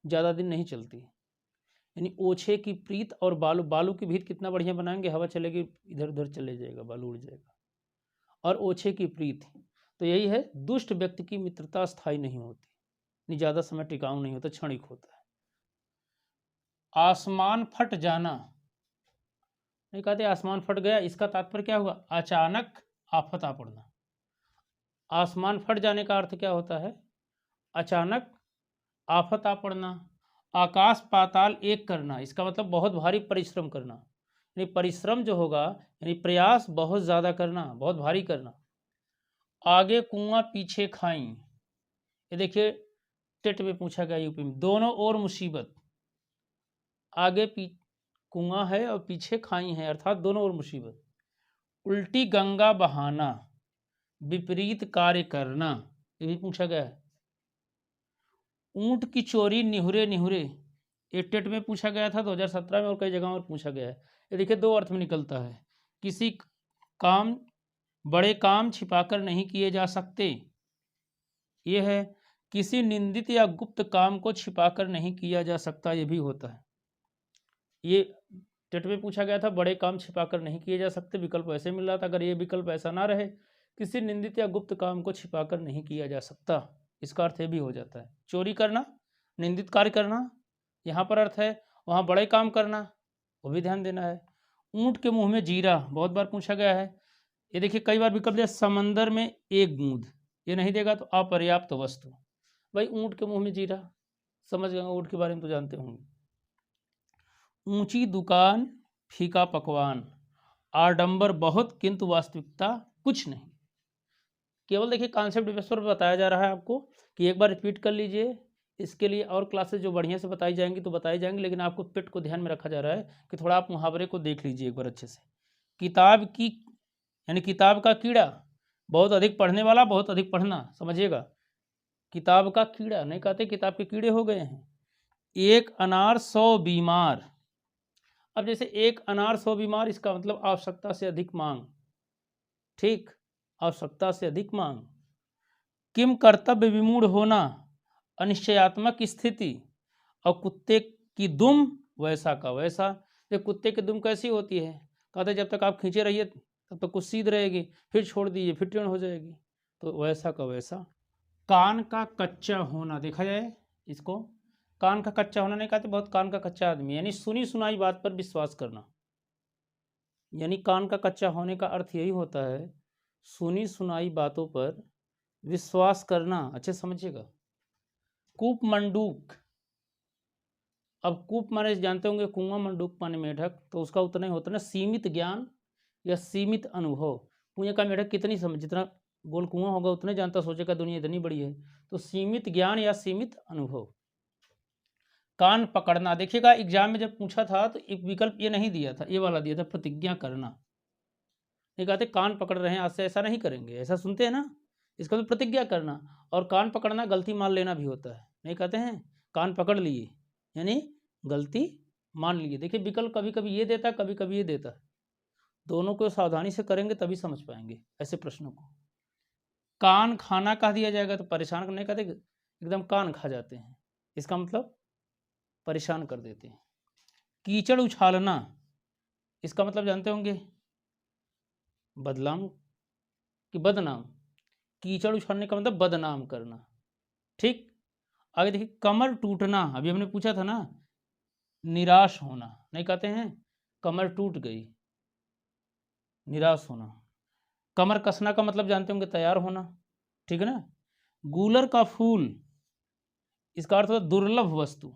ज़्यादा दिन नहीं चलती, यानी ओछे की प्रीत और बालू, बालू की भीत कितना बढ़िया बनाएंगे, हवा चलेगी इधर उधर चले जाएगा, बालू उड़ जाएगा। और ओछे की प्रीत, तो यही है, दुष्ट व्यक्ति की मित्रता स्थायी नहीं होती, नहीं ज़्यादा समय टिकाऊ नहीं होता, क्षणिक होता है। आसमान फट जाना, नहीं कहते आसमान फट गया, इसका तात्पर्य क्या हुआ, अचानक आफत आ पड़ना। आसमान फट जाने का अर्थ क्या होता है, अचानक आफत आ पड़ना। आकाश पाताल एक करना, इसका मतलब बहुत भारी परिश्रम करना, यानी परिश्रम जो होगा यानी प्रयास बहुत ज़्यादा करना, बहुत भारी करना। आगे कुआं पीछे खाई, ये देखिए टेट में पूछा गया यूपी में, दोनों ओर मुसीबत, आगे कुआं है और पीछे खाई है, अर्थात दोनों ओर मुसीबत। उल्टी गंगा बहाना, विपरीत कार्य करना, ये भी पूछा गया है। ऊंट की चोरी निहुरे निहुरे, ये टेट में पूछा गया था 2017 में और कई जगहों पर पूछा गया है। ये देखिए दो अर्थ में निकलता है, किसी काम, बड़े काम छिपाकर नहीं किए जा सकते, ये है किसी निंदित या गुप्त काम को छिपाकर नहीं किया जा सकता, ये भी होता है। ये टेट में पूछा गया था, बड़े काम छिपाकर नहीं किए जा सकते, विकल्प ऐसे मिल रहा था, अगर ये विकल्प ऐसा ना रहे, किसी निंदित या गुप्त काम को छिपाकर नहीं किया जा सकता, इसका अर्थ ये भी हो जाता है। चोरी करना, निंदित कार्य करना, यहाँ पर अर्थ है, वहाँ बड़े काम करना, वो भी ध्यान देना है। ऊँट के मुंह में जीरा, बहुत बार पूछा गया है, ये देखिए कई बार विकल्प दिया, समंदर में एक बूंद, ये नहीं देगा तो अपर्याप्त वस्तु, भाई ऊँट के मुंह में जीरा, समझ गए, ऊँट के बारे में तो जानते होंगे। ऊंची दुकान फीका पकवान, आडंबर बहुत किंतु वास्तविकता कुछ नहीं। केवल देखिए कॉन्सेप्ट बेस पर बताया जा रहा है आपको, कि एक बार रिपीट कर लीजिए, इसके लिए और क्लासेस जो बढ़िया से बताई जाएंगी तो बताई जाएंगी, लेकिन आपको पिट को ध्यान में रखा जा रहा है कि थोड़ा आप मुहावरे को देख लीजिए एक बार अच्छे से। किताब की, यानी किताब का कीड़ा, बहुत अधिक पढ़ने वाला बहुत अधिक पढ़ना, समझिएगा, किताब का कीड़ा, नहीं कहते किताब के कीड़े हो गए हैं। एक अनार 100 बीमार, अब जैसे एक अनार 100 बीमार, इसका मतलब आवश्यकता से अधिक मांग, ठीक, आवश्यकता से अधिक मांग। किम कर्तव्य विमूढ़ होना, अनिश्चयात्मक स्थिति। और कुत्ते की दुम वैसा का वैसा, जब कुत्ते की दुम कैसी होती है, कहते जब तक आप खींचे रहिए तब तक कुछ सीध रहेगी, फिर छोड़ दीजिए फिर टेढ़ हो जाएगी, तो वैसा का वैसा। कान का कच्चा होना, देखा जाए इसको, कान का कच्चा होना नहीं कहते, बहुत कान का कच्चा आदमी, यानी सुनी सुनाई बात पर विश्वास करना, यानी कान का कच्चा होने का अर्थ यही होता है, सुनी सुनाई बातों पर विश्वास करना, अच्छे समझिएगा। कूप मंडूक, अब कूप माने जानते होंगे कुआं, मंडूक माने मेढक, तो उसका उतना ही होता है ना, सीमित ज्ञान या सीमित अनुभव। कुएं का मेढक कितनी समझ, जितना गोल कुआं होगा उतने जानता, सोचेगा दुनिया इतनी बड़ी है, तो सीमित ज्ञान या सीमित अनुभव। कान पकड़ना, देखिएगा एग्जाम में जब पूछा था तो एक विकल्प ये नहीं दिया था, ये वाला दिया था, प्रतिज्ञा करना, ये कहते कान पकड़ रहे हैं आज से ऐसा नहीं करेंगे, ऐसा सुनते हैं ना, इसका तो प्रतिज्ञा करना। और कान पकड़ना गलती मान लेना भी होता है, नहीं कहते हैं कान पकड़ लिए, यानी गलती मान लिए। देखिए विकल्प कभी कभी ये देता है, कभी कभी ये देता है, दोनों को सावधानी से करेंगे तभी समझ पाएंगे ऐसे प्रश्नों को। कान खाना कह दिया जाएगा तो परेशान करने, कहते एकदम कान खा जाते हैं, इसका मतलब परेशान कर देते हैं। कीचड़ उछालना, इसका मतलब जानते होंगे, बदनाम कि बदनाम, कीचड़ उछालने का मतलब बदनाम करना, ठीक। आगे देखिए कमर टूटना, अभी हमने पूछा था ना, निराश होना, नहीं कहते हैं कमर टूट गई, निराश होना। कमर कसना का मतलब जानते होंगे तैयार होना, ठीक है ना। गूलर का फूल, इसका अर्थ होता दुर्लभ वस्तु,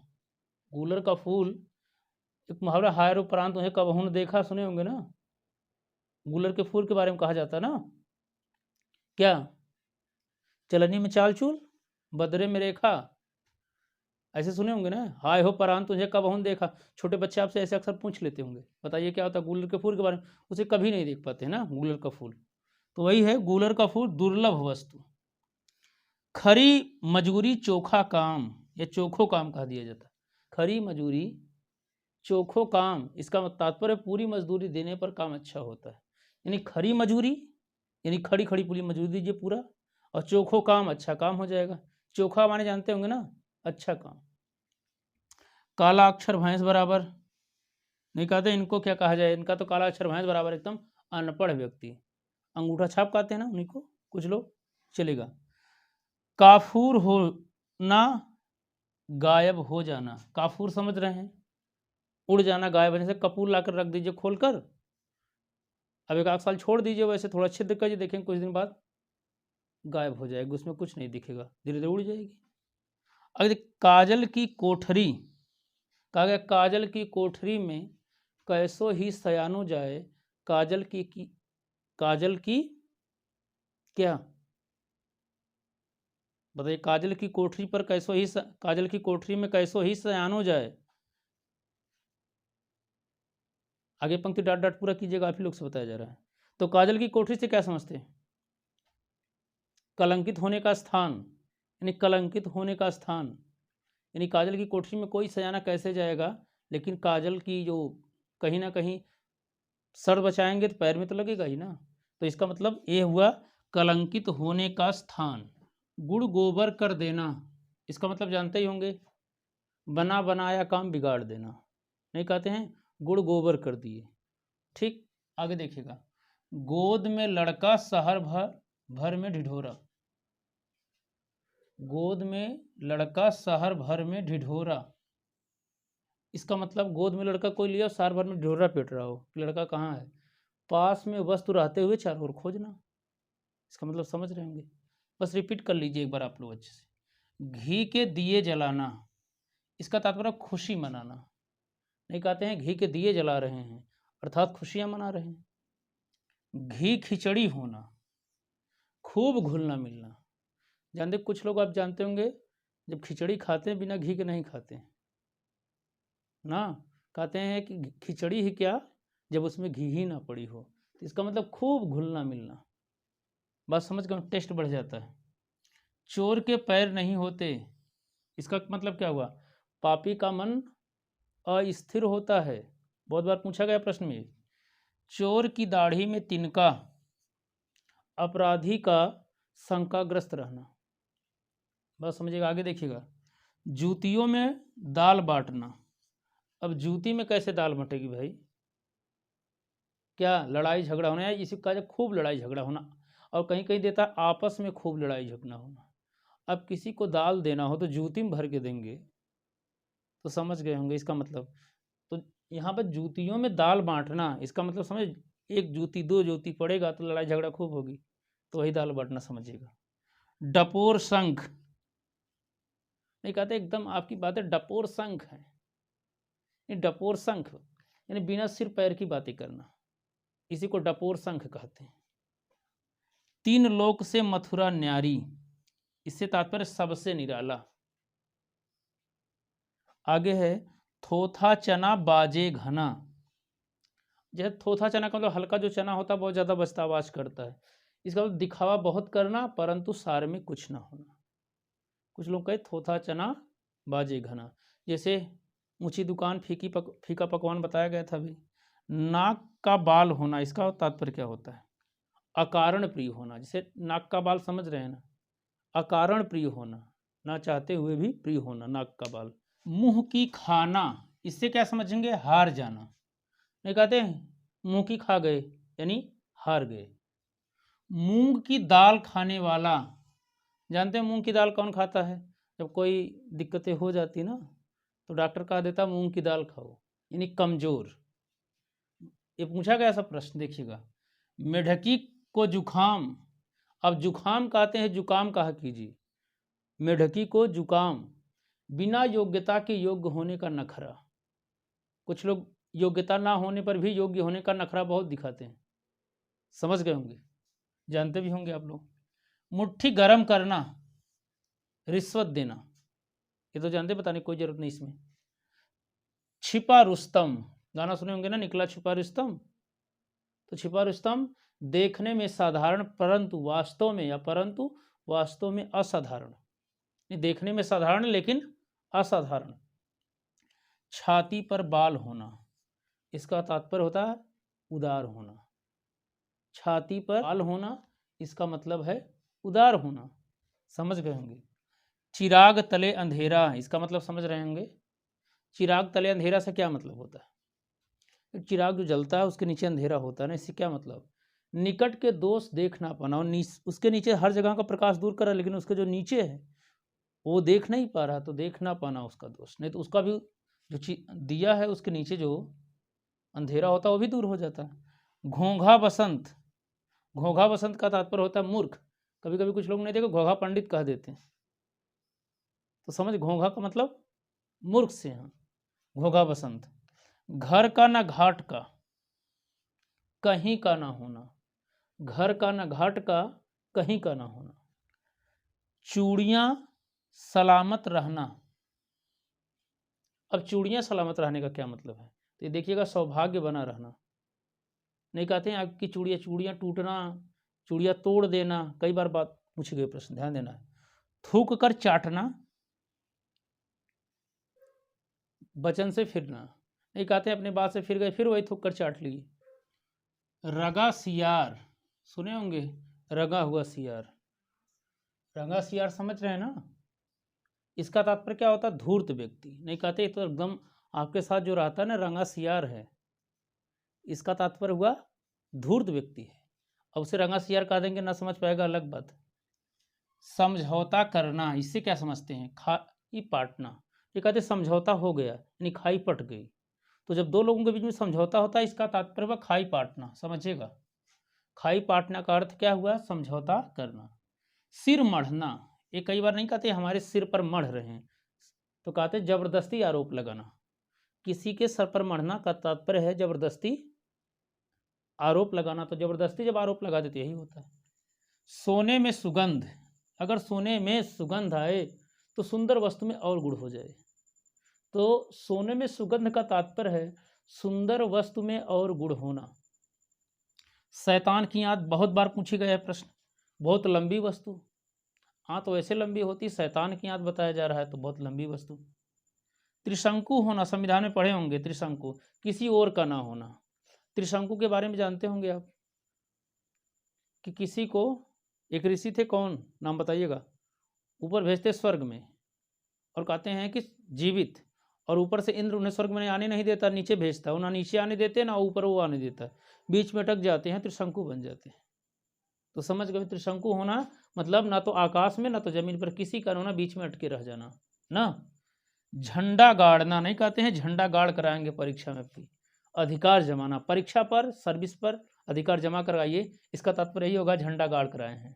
गूलर का फूल एक मुहावरा, हायर उपरांत उन्हें कबहू न देखा, सुने होंगे ना, गूलर के फूल के बारे में कहा जाता है ना, क्या, चलनी में चाल चूल बदरे में रेखा, ऐसे सुने होंगे ना, हाय हो परान तुझे कब हूं देखा। छोटे बच्चे आपसे ऐसे अक्सर पूछ लेते होंगे, बताइए क्या होता है गूलर के फूल के बारे में, उसे कभी नहीं देख पाते ना गूलर का फूल। तो वही है गूलर का फूल, दुर्लभ वस्तु। खरी मजूरी चोखा काम, या चोखो काम कहा दिया जाता है। खरी मजूरी चोखो काम, इसका तात्पर्य पूरी मजदूरी देने पर काम अच्छा होता है। यानी खरी मजूरी, यानी खड़ी खड़ी पूरी मजदूरी दीजिए पूरा, और चोखो काम, अच्छा काम हो जाएगा। चोखा माने जानते होंगे ना, अच्छा काम। काला अक्षर भैंस बराबर, नहीं कहते इनको क्या कहा जाए, इनका तो काला अक्षर भैंस बराबर एकदम अनपढ़ व्यक्ति। अंगूठा छाप कहते हैं ना उन्हीं को कुछ लोग, चलेगा। काफूर होना गायब हो जाना, काफूर समझ रहे हैं, उड़ जाना, गायब होने से। कपूर लाकर रख दीजिए खोलकर, अब एक आध साल छोड़ दीजिए, वैसे थोड़ा छिद्र करिए, देखेंगे कुछ दिन बाद गायब हो जाएगी, उसमें कुछ नहीं दिखेगा, धीरे धीरे उड़ जाएगी। अगर काजल की कोठरी, कहा गया काजल की कोठरी में कैसो ही सयानो जाए, काजल की काजल की क्या बताइए, काजल की कोठरी पर कैसो ही काजल की कोठरी में कैसो ही सयानो जाए। आगे पंक्ति डाट डाट पूरा कीजिएगा, आप ही लोग से बताया जा रहा है। तो काजल की कोठरी से क्या समझते हैं, कलंकित होने का स्थान, यानी कलंकित होने का स्थान, यानी काजल की कोठरी में कोई सयाना कैसे जाएगा, लेकिन काजल की जो कहीं ना कहीं सर बचाएंगे तो पैर में तो लगेगा ही ना। तो इसका मतलब ये हुआ कलंकित होने का स्थान। गुड़ गोबर कर देना, इसका मतलब जानते ही होंगे, बना बनाया काम बिगाड़ देना, नहीं कहते हैं गुड़ गोबर कर दिए। ठीक, आगे देखिएगा। गोद में लड़का शहर भर भर में ढिढोरा, गोद में लड़का शहर भर में ढिढोरा, इसका मतलब गोद में लड़का कोई लिया शहर भर में ढिढोरा पीट रहा हो, लड़का कहाँ है, पास में वस्तु रहते हुए चारों ओर खोजना, इसका मतलब समझ रहे होंगे। बस रिपीट कर लीजिए एक बार आप लोग अच्छे से। घी के दिए जलाना, इसका तात्पर्य खुशी मनाना, नहीं कहते हैं घी के दिए जला रहे हैं अर्थात खुशियां मना रहे हैं। घी खिचड़ी होना, खूब घुलना मिलना, जानते कुछ लोग आप जानते होंगे जब खिचड़ी खाते हैं बिना घी के नहीं खाते हैं ना, कहते हैं कि खिचड़ी ही क्या जब उसमें घी ही ना पड़ी हो, तो इसका मतलब खूब घुलना मिलना, बात समझ गए, टेस्ट बढ़ जाता है। चोर के पैर नहीं होते, इसका मतलब क्या हुआ, पापी का मन अस्थिर होता है, बहुत बार पूछा गया प्रश्न में। चोर की दाढ़ी में तिनका, अपराधी का शंकाग्रस्त रहना, बस समझिएगा। आगे देखिएगा। जूतियों में दाल बांटना, अब जूती में कैसे दाल बटेगी भाई, क्या लड़ाई झगड़ा होना, है इसी का खूब लड़ाई झगड़ा होना, और कहीं कहीं देता आपस में खूब लड़ाई झगड़ा होना। अब किसी को दाल देना हो तो जूती में भर के देंगे, तो समझ गए होंगे इसका मतलब। तो यहाँ पर जूतियों में दाल बांटना, इसका मतलब समझ, एक जूती दो जूती पड़ेगा तो लड़ाई झगड़ा खूब होगी, तो वही दाल बांटना समझिएगा। डपोर शंख, नहीं कहते एकदम आपकी बातें डपोर शंख है, डपोर शंख यानी बिना सिर पैर की बातें करना, इसी को डपोर शंख कहते हैं। तीन लोक से मथुरा न्यारी, इससे तात्पर्य सबसे निराला। आगे है थोथा चना बाजे घना, जैसे थोथा चना का मतलब हल्का जो चना होता है बहुत ज़्यादा बजता आवाज करता है, इसका मतलब दिखावा बहुत करना परंतु सार में कुछ ना होना। कुछ लोग कहे थोथा चना बाजे घना, जैसे ऊंची दुकान फीका पकवान बताया गया था अभी। नाक का बाल होना, इसका तात्पर्य क्या होता है, अकारण प्रिय होना, जैसे नाक का बाल समझ रहे हैं ना, अकारण प्रिय होना, ना चाहते हुए भी प्रिय होना नाक का बाल। मुंह की खाना, इससे क्या समझेंगे, हार जाना, नहीं कहते मुंह की खा गए यानी हार गए। मूंग की दाल खाने वाला, जानते हैं मूंग की दाल कौन खाता है, जब कोई दिक्कतें हो जाती ना तो डॉक्टर कहा देता मूंग की दाल खाओ, यानी कमजोर। ये पूछा गया ऐसा प्रश्न, देखिएगा। मेढकी को जुखाम, अब जुखाम कहते हैं जुकाम कहा कीजिए, मेढकी को जुकाम, बिना योग्यता के योग्य होने का नखरा, कुछ लोग योग्यता ना होने पर भी योग्य होने का नखरा बहुत दिखाते हैं, समझ गए होंगे, जानते भी होंगे आप लोग। मुट्ठी गर्म करना, रिश्वत देना, ये तो जानते, बताने की कोई जरूरत नहीं इसमें। छिपा रुस्तम, गाना सुने होंगे ना, निकला छिपा रुस्तम। तो छिपा रुस्तम देखने में साधारण परंतु वास्तव में, या परंतु वास्तव में असाधारण, देखने में साधारण लेकिन असाधारण। छाती पर बाल होना, इसका तात्पर्य होता है उदार होना। छाती पर बाल होना इसका मतलब है उदार होना, समझ गए होंगे। चिराग तले अंधेरा, इसका मतलब समझ रहे होंगे। चिराग तले अंधेरा से क्या मतलब होता है? चिराग जो जलता है उसके नीचे अंधेरा होता है ना, इससे क्या मतलब? निकट के दोष देख ना पाना, और उसके नीचे हर जगह का प्रकाश दूर करा, लेकिन उसके जो नीचे है वो देख नहीं पा रहा, तो देख ना पाना उसका दोष। नहीं तो उसका भी जो दिया है उसके नीचे जो अंधेरा होता है वो भी दूर हो जाता है। घोंघा बसंत, घोंघा बसंत का तात्पर्य होता है मूर्ख। कभी कभी कुछ लोग नहीं देखो घोंघा पंडित कह देते हैं, तो समझ, घोंघा का मतलब मूर्ख से हैं। घोंघा बसंत। घर का ना घाट का, कहीं का ना होना, घर का ना घाट का, कहीं का ना होना। चूड़ियां सलामत रहना, अब चूड़ियां सलामत रहने का क्या मतलब है? तो ये देखिएगा, सौभाग्य बना रहना। नहीं कहते हैं आपकी चूड़ियां, चूड़ियां टूटना, चूड़ियां तोड़ देना, कई बार बात पूछे गए प्रश्न, ध्यान देना है। थूक कर चाटना, वचन से फिरना, नहीं कहते हैं अपने बात से फिर गए, फिर वही थूक कर चाट लिए। रगा सियार, सुने होंगे, रगा हुआ सियार, रगा सियार समझ रहे हैं ना? इसका तात्पर्य क्या होता है? धूर्त व्यक्ति। नहीं कहते तो एकदम आपके साथ जो रहता है ना रंगा सियार है, इसका तात्पर्य हुआ धूर्त व्यक्ति है। अब उसे रंगा सियार कह देंगे ना समझ पाएगा, अलग बात। समझौता करना, इससे क्या समझते हैं? खाई पाटना। ये कहते समझौता हो गया यानी खाई पट गई, तो जब दो लोगों के बीच में समझौता होता है इसका तात्पर्य हुआ खाई पाटना, समझिएगा। खाई पाटना का अर्थ क्या हुआ? समझौता करना। सिर मढ़ना, ये कई बार नहीं कहते हमारे सिर पर मढ़ रहे हैं, तो कहते जबरदस्ती आरोप लगाना। किसी के सर पर मढ़ना का तात्पर्य है जबरदस्ती आरोप लगाना, तो जबरदस्ती जब आरोप लगा देते यही होता है। सोने में सुगंध, अगर सोने में सुगंध आए तो सुंदर वस्तु में और गुण हो जाए, तो सोने में सुगंध का तात्पर्य है सुंदर वस्तु में और गुण होना। शैतान की आंत, बहुत बार पूछी गया है प्रश्न, बहुत लंबी वस्तु, आंत तो वैसे लंबी होती, शैतान की आंत बताया जा रहा है तो बहुत लंबी वस्तु। त्रिशंकु होना, संविधान में पढ़े होंगे, त्रिशंकु किसी और का ना होना। त्रिशंकु के बारे में जानते होंगे आप, कि किसी को, एक ऋषि थे, कौन नाम बताइएगा, ऊपर भेजते स्वर्ग में और कहते हैं कि जीवित, और ऊपर से इंद्र उन्हें स्वर्ग में आने नहीं देता, नीचे भेजता, ना नीचे आने देते ना ऊपर वो आने देता, बीच में अटक जाते हैं, त्रिशंकु बन जाते हैं। तो समझ गए, त्रिशंकु होना मतलब ना तो आकाश में ना तो जमीन पर, किसी का होना, बीच में अटके रह जाना ना। झंडा गाड़ना, नहीं कहते हैं झंडा गाड़ कराएंगे परीक्षा में भी, अधिकार जमाना, परीक्षा पर सर्विस पर अधिकार जमा कराइए, इसका तात्पर्य यही होगा झंडा गाड़ कराए हैं,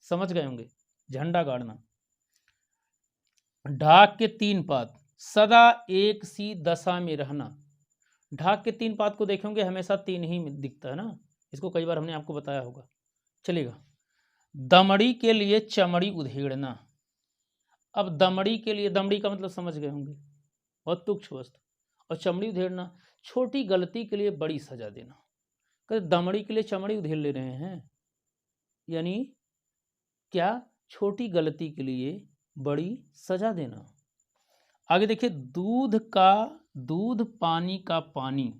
समझ गए होंगे, झंडा गाड़ना। ढाक के तीन पात, सदा एक सी दशा में रहना। ढाक के तीन पात को देखेंगे हमेशा तीन ही में दिखता है ना, इसको कई बार हमने आपको बताया होगा, चलेगा। दमड़ी के लिए चमड़ी उधेड़ना, अब दमड़ी के लिए, दमड़ी का मतलब समझ गए होंगे, बहुत तुच्छ वस्तु, और चमड़ी उधेड़ना छोटी गलती के लिए बड़ी सजा देना। कहते दमड़ी के लिए चमड़ी उधेड़ ले रहे हैं, यानी क्या? छोटी गलती के लिए बड़ी सजा देना। आगे देखिए, दूध का दूध, पानी का पानी,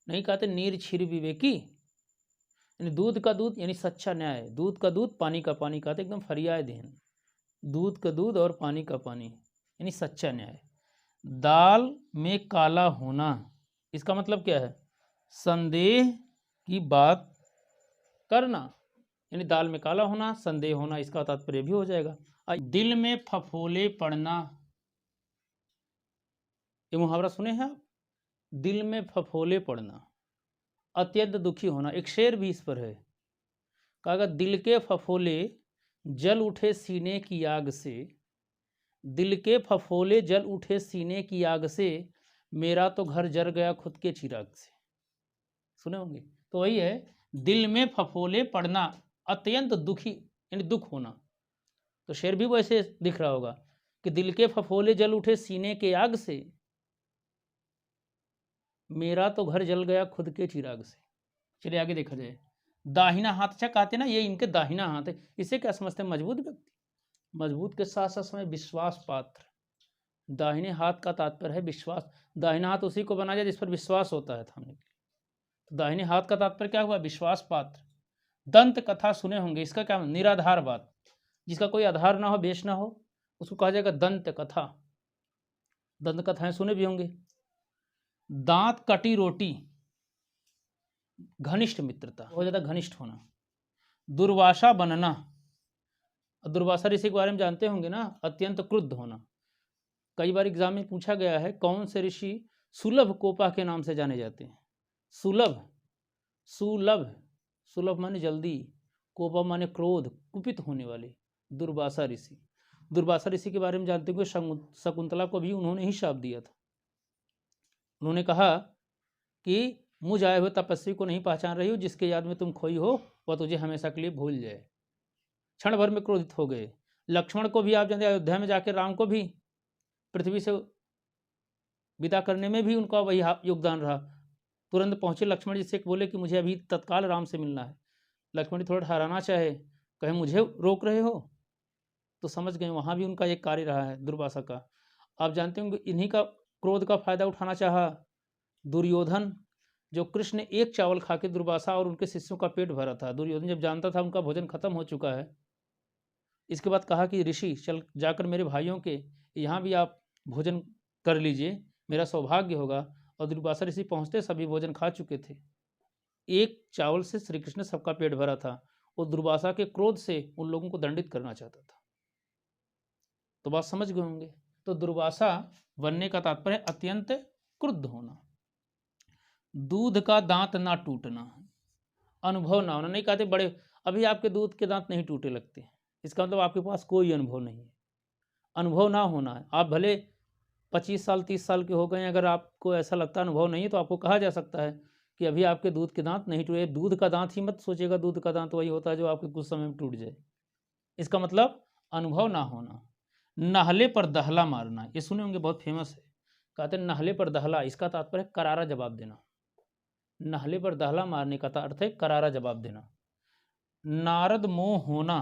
नहीं कहते नीर छिर विवेकी, यानी दूध का दूध यानी सच्चा न्याय, दूध का दूध, पानी का पानी, कहते एकदम फरियाय देन, दूध का दूध और पानी का पानी यानी सच्चा न्याय। दाल में काला होना, इसका मतलब क्या है? संदेह की बात करना, यानी दाल में काला होना, संदेह होना, इसका तात्पर्य भी हो जाएगा। दिल में फफोले पड़ना, ये मुहावरा सुने हैं आप? दिल में फफोले पड़ना, अत्यंत दुखी होना। एक शेर भी इस पर है, कहा दिल के फफोले जल उठे सीने की आग से, दिल के फफोले जल उठे सीने की आग से, मेरा तो घर जल गया खुद के चिराग से। सुने होंगे, तो वही है, दिल में फफोले पड़ना, अत्यंत दुखी यानी दुख होना। तो शेर भी वैसे दिख रहा होगा कि दिल के फफोले जल उठे सीने के आग से, मेरा तो घर जल गया खुद के चिराग से। चलिए आगे देखा जाए। दाहिना हाथ, अच्छा कहते ना ये इनके दाहिना हाथ है, इसे क्या समझते हैं? मजबूत व्यक्ति। मजबूत के साथ साथ समय विश्वास पात्र। दाहिने हाथ का तात्पर्य है विश्वास। दाहिना हाथ उसी को बनाया जाए जिस पर विश्वास होता है थामने के लिए। तो दाहिने हाथ का तात्पर्य क्या हुआ? विश्वास पात्र। दंत कथा सुने होंगे, इसका क्या? निराधार बात, जिसका कोई आधार ना हो, बेश ना हो, उसको कहा जाएगा दंत कथा। दंत कथाएं सुने भी होंगे। दांत कटी रोटी, घनिष्ठ मित्रता, बहुत ज्यादा घनिष्ठ होना। दुर्वासा बनना, दुर्वासा ऋषि के बारे में जानते होंगे ना, अत्यंत क्रुद्ध होना। कई बार एग्जाम में पूछा गया है कौन से ऋषि सुलभ कोपा के नाम से जाने जाते हैं? सुलभ, सुलभ, सुलभ माने जल्दी, कोपा माने क्रोध, कुपित होने वाले, दुर्वासा ऋषि। दुर्वासा ऋषि के बारे में जानते हुए शकुंतला को भी उन्होंने ही शाप दिया था। उन्होंने कहा कि मुझ आए हुए तपस्वी को नहीं पहचान रही हो, जिसके याद में तुम खोई हो वह तुझे हमेशा के लिए भूल जाए। क्षण भर में क्रोधित हो गए। लक्ष्मण को भी आप जानते, अयोध्या में जाकर राम को भी पृथ्वी से विदा करने में भी उनका वही योगदान रहा। तुरंत पहुंचे लक्ष्मण जी से, बोले कि मुझे अभी तत्काल राम से मिलना है। लक्ष्मण जी थोड़ा ठहराना चाहे, कहे मुझे रोक रहे हो, तो समझ गए वहां भी उनका एक कार्य रहा है दुर्वासा का। आप जानते होंगे इन्हीं का क्रोध का फायदा उठाना चाहा दुर्योधन, जो कृष्ण ने एक चावल खा के दुर्वासा और उनके शिष्यों का पेट भरा था। दुर्योधन जब जानता था उनका भोजन खत्म हो चुका है, इसके बाद कहा कि ऋषि चल जाकर मेरे भाइयों के यहाँ भी आप भोजन कर लीजिए, मेरा सौभाग्य होगा। और दुर्वासा ऋषि पहुँचते सभी भोजन खा चुके थे। एक चावल से श्री कृष्ण सबका पेट भरा था। और दुर्वासा के क्रोध से उन लोगों को दंडित करना चाहता था। तो बात समझ गए होंगे। तो दुर्वासा बनने का तात्पर्य अत्यंत क्रुद्ध होना। दूध का दांत ना टूटना, अनुभव ना होना। नहीं कहते बड़े अभी आपके दूध के दांत नहीं टूटे लगते, इसका मतलब आपके पास कोई अनुभव नहीं है। अनुभव ना होना है। आप भले 25 साल 30 साल के हो गए, अगर आपको ऐसा लगता है अनुभव नहीं है, तो आपको कहा जा सकता है कि अभी आपके दूध के दांत नहीं टूटे। दूध का दांत ही मत सोचिएगा, दूध का दांत वही होता है जो आपके कुछ समय में टूट जाए। इसका मतलब अनुभव ना होना। नाहले पर दहला मारना, ये सुने होंगे, बहुत फेमस है। कहते हैं नाहले पर दहला, इसका तात्पर्य करारा जवाब देना। नाहले पर दहला मारने का अर्थ है करारा जवाब देना। नारद मोह होना,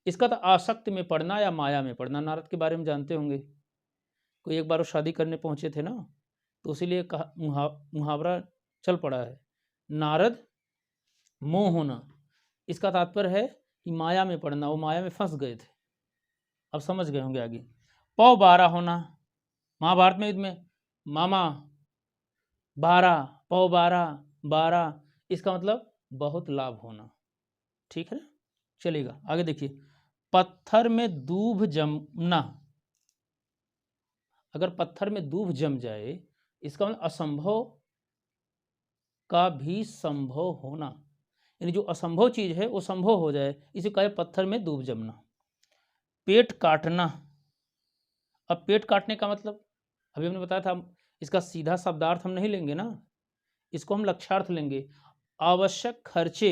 इसका तो आसक्ति में पड़ना या माया में पड़ना। नारद के बारे में जानते होंगे, कोई एक बार वो शादी करने पहुंचे थे ना, तो इसीलिए मुहावरा चल पड़ा है, नारद मोह होना। इसका तात्पर्य है कि माया में पड़ना, वो माया में फंस गए थे। अब समझ गए होंगे आगे। पौ बारा होना, महाभारत में युद्ध में मामा 12 पौ 12, इसका मतलब बहुत लाभ होना। ठीक है ना, चलेगा आगे देखिए। पत्थर में दूब जमना, अगर पत्थर में दूब जम जाए, इसका मतलब असंभव का भी संभव होना, यानी जो असंभव चीज है वो संभव हो जाए, इसे कहे पत्थर में दूब जमना। पेट काटना, अब पेट काटने का मतलब अभी हमने बताया था, इसका सीधा शब्दार्थ हम नहीं लेंगे ना, इसको हम लक्ष्यार्थ लेंगे। आवश्यक खर्चे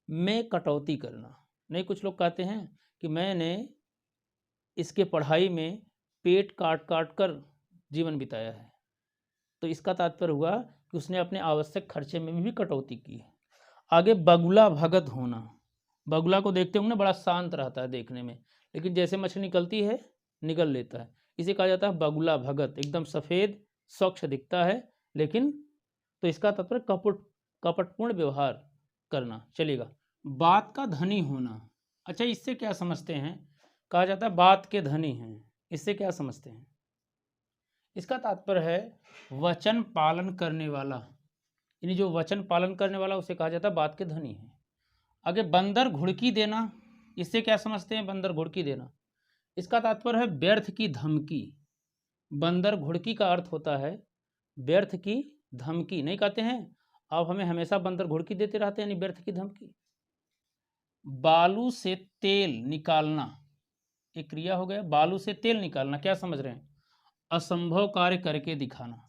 में कटौती करना। नहीं, कुछ लोग कहते हैं कि मैंने इसके पढ़ाई में पेट काट काट कर जीवन बिताया है, तो इसका तात्पर्य हुआ कि उसने अपने आवश्यक खर्चे में भी कटौती की है। आगे बगुला भगत होना, बगुला को देखते होंगे ना, बड़ा शांत रहता है देखने में, लेकिन जैसे मछली निकलती है निकल लेता है। इसे कहा जाता है बगुला भगत, एकदम सफ़ेद स्वच्छ दिखता है, लेकिन तो इसका तात्पर्य कपटपूर्ण व्यवहार करना। चलेगा। बात का धनी होना, अच्छा इससे क्या समझते हैं? कहा जाता है बात के धनी हैं, इससे क्या समझते हैं? इसका तात्पर्य है वचन पालन करने वाला, यानी जो वचन पालन करने वाला उसे कहा जाता है बात के धनी है। आगे बंदर घुड़की देना, इससे क्या समझते हैं? बंदर घुड़की देना, इसका तात्पर्य है व्यर्थ की धमकी। बंदर घुड़की का अर्थ होता है व्यर्थ की धमकी। नहीं कहते हैं आप हमें हमेशा बंदर घुड़की देते रहते हैं, यानी व्यर्थ की धमकी। बालू से तेल निकालना, एक क्रिया हो गया, बालू से तेल निकालना, क्या समझ रहे हैं? असंभव कार्य करके दिखाना।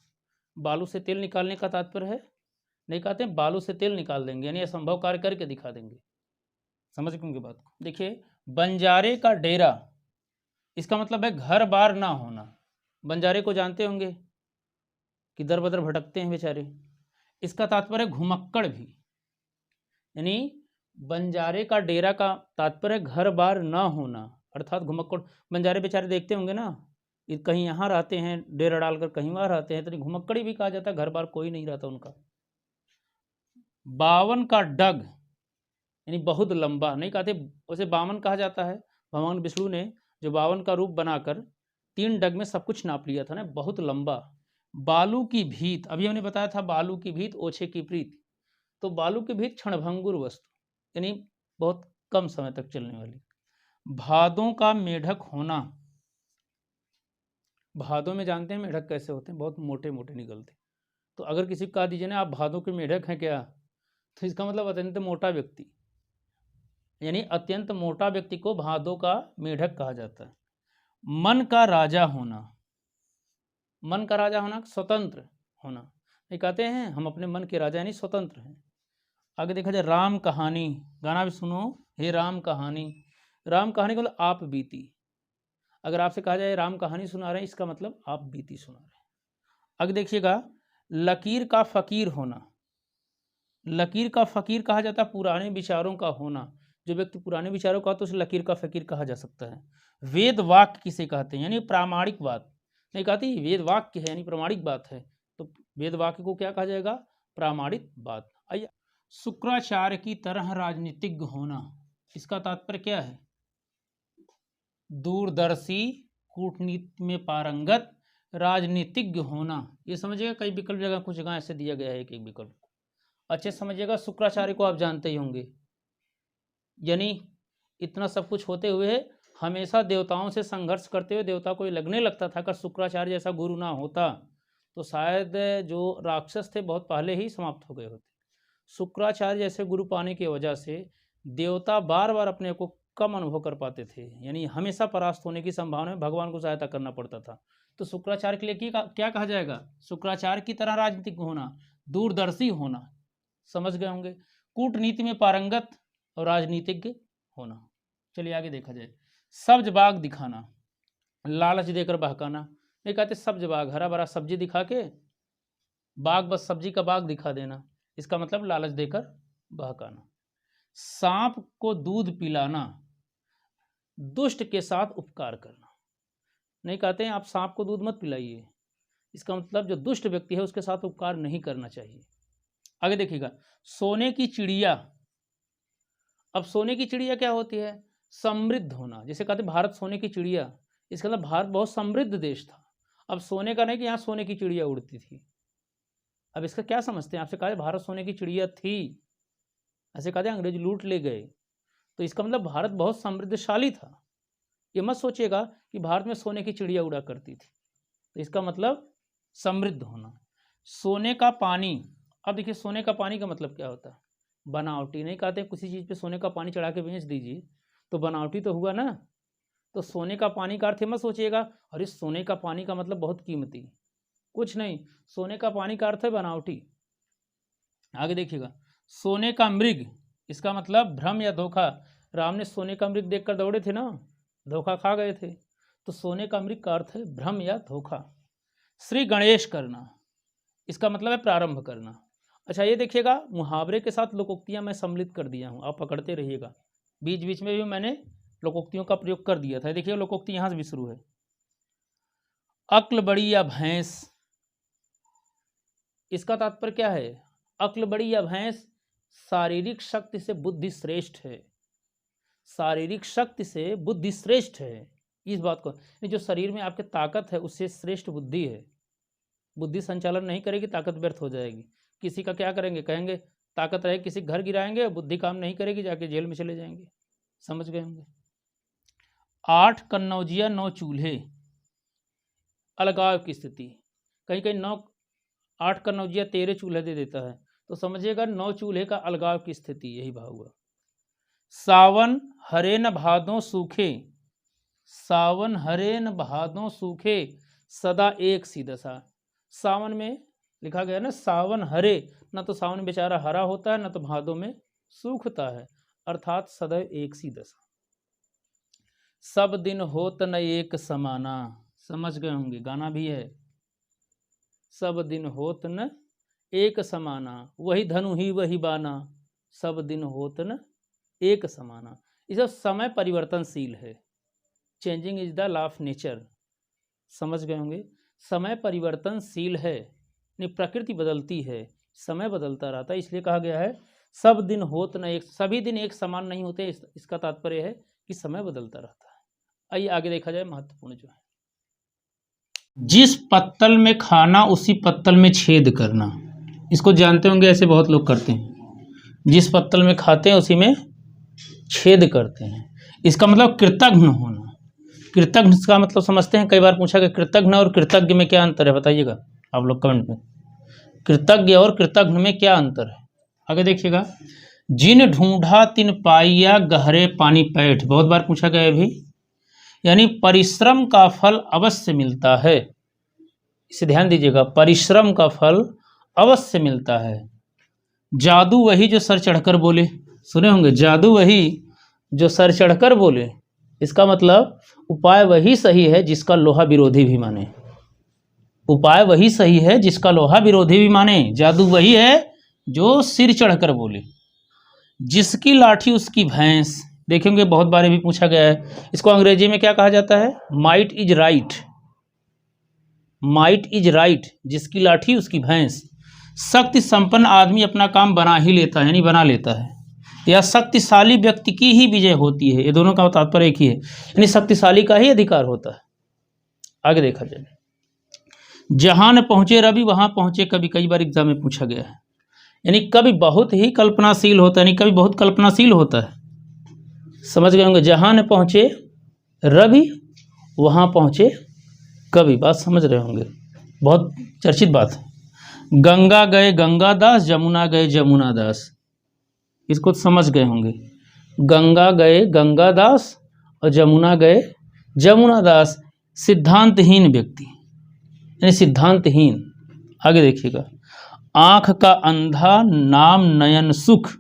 बालू से तेल निकालने का तात्पर्य है, नहीं कहते हैं बालू से तेल निकाल देंगे, यानी असंभव कार्य करके दिखा देंगे। समझ क्योंकि बात को देखिए। बंजारे का डेरा, इसका मतलब है घर बार ना होना। बंजारे को जानते होंगे कि दर बदर भटकते हैं बेचारे। इसका तात्पर्य घुमक्कड़ भी, यानी बंजारे का डेरा का तात्पर्य घर बार ना होना, अर्थात घुमक्कड़। बंजारे बेचारे देखते होंगे ना, कहीं यहाँ रहते हैं डेरा डालकर, कहीं वहाँ रहते हैं, तो घुमक्कड़ी भी कहा जाता है, घर बार कोई नहीं रहता उनका। 52 का डग यानी बहुत लंबा, नहीं कहते उसे 52 कहा जाता है। भगवान विष्णु ने जो 52 का रूप बनाकर 3 डग में सब कुछ नाप लिया था ना, बहुत लंबा। बालू की भीत, अभी हमने बताया था बालू की भीत ओछे की प्रीत, तो बालू की भीत क्षणभंगुर वस्तु, यानी बहुत कम समय तक चलने वाली। भादों का मेढक होना, भादों में जानते हैं मेढक कैसे होते हैं, बहुत मोटे मोटे निकलते। तो अगर किसी को कह दीजिए ना आप भादों के मेढक हैं क्या, तो इसका मतलब अत्यंत मोटा व्यक्ति, यानी अत्यंत मोटा व्यक्ति को भादों का मेढक कहा जाता है। मन का राजा होना, मन का राजा होना स्वतंत्र होना, ये कहते हैं हम अपने मन के राजा यानी स्वतंत्र हैं। आगे देखा जाए राम कहानी, गाना भी सुनो, हे राम कहानी। राम कहानी का मतलब आप बीती। अगर आपसे कहा जाए राम कहानी सुना रहे हैं, इसका मतलब आप बीती सुना रहे हैं। आगे देखिएगा लकीर का फकीर होना, लकीर का फकीर कहा जाता है पुराने विचारों का होना। जो व्यक्ति पुराने विचारों का तो उसे लकीर का फकीर कहा जा सकता है। वेद वाक्य किसे कहते हैं, यानी प्रामाणिक बात, नहीं कहती वेद वाक्य है यानी प्रामाणिक बात है, तो वेद वाक्य को क्या कहा जाएगा, प्रामाणिक बात। आइए, शुक्राचार्य की तरह राजनीतिज्ञ होना, इसका तात्पर्य क्या है, दूरदर्शी, कूटनीति में पारंगत, राजनीतिज्ञ होना। ये समझिएगा, कई विकल्प जगह कुछ जगह ऐसे दिया गया है एक एक विकल्प, अच्छे समझिएगा। शुक्राचार्य को आप जानते ही होंगे, यानी इतना सब कुछ होते हुए हमेशा देवताओं से संघर्ष करते हुए देवता को ये लगने लगता था अगर शुक्राचार्य जैसा गुरु ना होता तो शायद जो राक्षस थे बहुत पहले ही समाप्त हो गए होते। शुक्राचार्य जैसे गुरु पाने की वजह से देवता बार बार अपने को कम अनुभव कर पाते थे, यानी हमेशा परास्त होने की संभावना में भगवान को सहायता करना पड़ता था। तो शुक्राचार्य के लिए क्या कहा जाएगा, शुक्राचार्य की तरह राजनीतिक होना, दूरदर्शी होना, समझ गए होंगे। कूटनीति में पारंगत और राजनीतिज्ञ होना। चलिए आगे देखा जाए, सब्ज बाग दिखाना, लालच देकर बहकाना। नहीं कहते सब्ज बाग, हरा भरा सब्जी दिखा के, बाग बस सब्जी का बाग दिखा देना, इसका मतलब लालच देकर बहकाना। सांप को दूध पिलाना, दुष्ट के साथ उपकार करना। नहीं कहते हैं आप सांप को दूध मत पिलाइए, इसका मतलब जो दुष्ट व्यक्ति है उसके साथ उपकार नहीं करना चाहिए। आगे देखिएगा, सोने की चिड़िया। अब सोने की चिड़िया क्या होती है, समृद्ध होना। जैसे कहते भारत सोने की चिड़िया, इसका मतलब भारत बहुत समृद्ध देश था। अब सोने का नहीं कि यहाँ सोने की चिड़िया उड़ती थी। अब इसका क्या समझते हैं, आपसे कहा भारत सोने की चिड़िया थी, ऐसे कहते अंग्रेज लूट ले गए, तो इसका मतलब भारत बहुत समृद्धशाली था। ये मत सोचिएगा कि भारत में सोने की चिड़िया उड़ा करती थी, तो इसका मतलब समृद्ध होना। सोने का पानी, अब देखिए सोने का पानी का मतलब क्या होता है, बनावटी। नहीं कहते किसी चीज़ पे सोने का पानी चढ़ा के बेच दीजिए तो बनावटी तो हुआ ना। तो सोने का पानी का अर्थ मत सोचिएगा अरे सोने का पानी का मतलब बहुत कीमती, कुछ नहीं, सोने का पानी का अर्थ है बनावटी। आगे देखिएगा, सोने का मृग, इसका मतलब भ्रम या धोखा। राम ने सोने का मृग देखकर दौड़े थे ना, धोखा खा गए थे, तो सोने का मृग का अर्थ है भ्रम या धोखा। श्री गणेश करना, इसका मतलब है प्रारंभ करना। अच्छा ये देखिएगा, मुहावरे के साथ लोकोक्तियां मैं सम्मिलित कर दिया हूं, आप पकड़ते रहिएगा, बीच बीच में भी मैंने लोकोक्तियों का प्रयोग कर दिया था। देखिए लोकोक्ति यहां से भी शुरू है, अक्ल बड़ी या भैंस, इसका तात्पर्य क्या है, अक्ल बड़ी या भैंस, शारीरिक शक्ति से बुद्धि श्रेष्ठ है, शारीरिक शक्ति से बुद्धि श्रेष्ठ है। इस बात को, जो शरीर में आपके ताकत है उससे श्रेष्ठ बुद्धि है। बुद्धि संचालन नहीं करेगी, ताकत व्यर्थ हो जाएगी। किसी का क्या करेंगे, कहेंगे ताकत रहे, किसी घर गिराएंगे, बुद्धि काम नहीं करेगी, जाके जेल में चले जाएंगे, समझ गए होंगे। 8 कन्नौजिया 9 चूल्हे, अलगाव की स्थिति। कहीं कहीं 8 कन्नौजिया 13 चूल्हे दे देता है, तो समझिएगा 9 चूल्हे का अलगाव की स्थिति, यही भाव हुआ। सावन हरे न भादों सूखे, सावन हरे न भादों सूखे, सदा एक सी दशा। सावन में लिखा गया ना सावन हरे, न तो सावन बेचारा हरा होता है, न तो भादों में सूखता है, अर्थात सदैव एक सी दशा। सब दिन होत न एक समाना, समझ गए होंगे, गाना भी है। सब दिन होत न एक समाना, वही धनु ही वही बाना, सब दिन होत न एक समाना। इस समय परिवर्तनशील है, changing is the law of nature, समझ गए होंगे। समय परिवर्तनशील है, प्रकृति बदलती है, समय बदलता रहता है, इसलिए कहा गया है सब दिन होत न एक, सभी दिन एक समान नहीं होते। इसका तात्पर्य है कि समय बदलता रहता है। आइए आगे देखा जाए, महत्वपूर्ण जो है, जिस पत्तल में खाना उसी पत्तल में छेद करना। इसको जानते होंगे, ऐसे बहुत लोग करते हैं, जिस पत्तल में खाते हैं उसी में छेद करते हैं। इसका मतलब कृतघ्न होना। कृतघ्न का मतलब समझते हैं, कई बार पूछा गया कृतघ्न और कृतज्ञ में क्या अंतर है, बताइएगा आप लोग कमेंट में। कृतज्ञ और कृतघ्न में क्या अंतर है, आगे देखिएगा। जिन ढूंढा तिन पाइया गहरे पानी पैठ, बहुत बार पूछा गया है भी, यानी परिश्रम का फल अवश्य मिलता है। इसे ध्यान दीजिएगा, परिश्रम का फल अवश्य मिलता है। जादू वही जो सर चढ़कर बोले, सुने होंगे, जादू वही जो सर चढ़कर बोले। इसका मतलब उपाय वही सही है जिसका लोहा विरोधी भी माने। उपाय वही सही है जिसका लोहा विरोधी भी माने। जादू वही है जो सिर चढ़कर बोले। जिसकी लाठी उसकी भैंस, देखेंगे बहुत बार भी पूछा गया है। इसको अंग्रेजी में क्या कहा जाता है, might is right. Might is right, जिसकी लाठी उसकी भैंस। शक्ति संपन्न आदमी अपना काम बना ही लेता है, यानी बना लेता है, या शक्तिशाली व्यक्ति की ही विजय होती है। ये दोनों का तात्पर्य एक ही है, यानी शक्तिशाली का ही अधिकार होता है। आगे देखा जाए, जहां न पहुंचे रवि वहां पहुंचे कवि, कई बार एग्जाम में पूछा गया है। यानी कवि बहुत ही कल्पनाशील होता है, यानी कवि बहुत कल्पनाशील होता है, समझ गए होंगे। जहां न पहुंचे रवि वहां पहुंचे कवि, बात समझ रहे होंगे, बहुत चर्चित बात है। गंगा गए गंगादास, जमुना गए जमुनादास, इसको समझ गए होंगे। गंगा गए गंगादास और जमुना गए जमुनादास, सिद्धांतहीन व्यक्ति, यानी सिद्धांतहीन। आगे देखिएगा, आँख का अंधा नाम नयन सुख,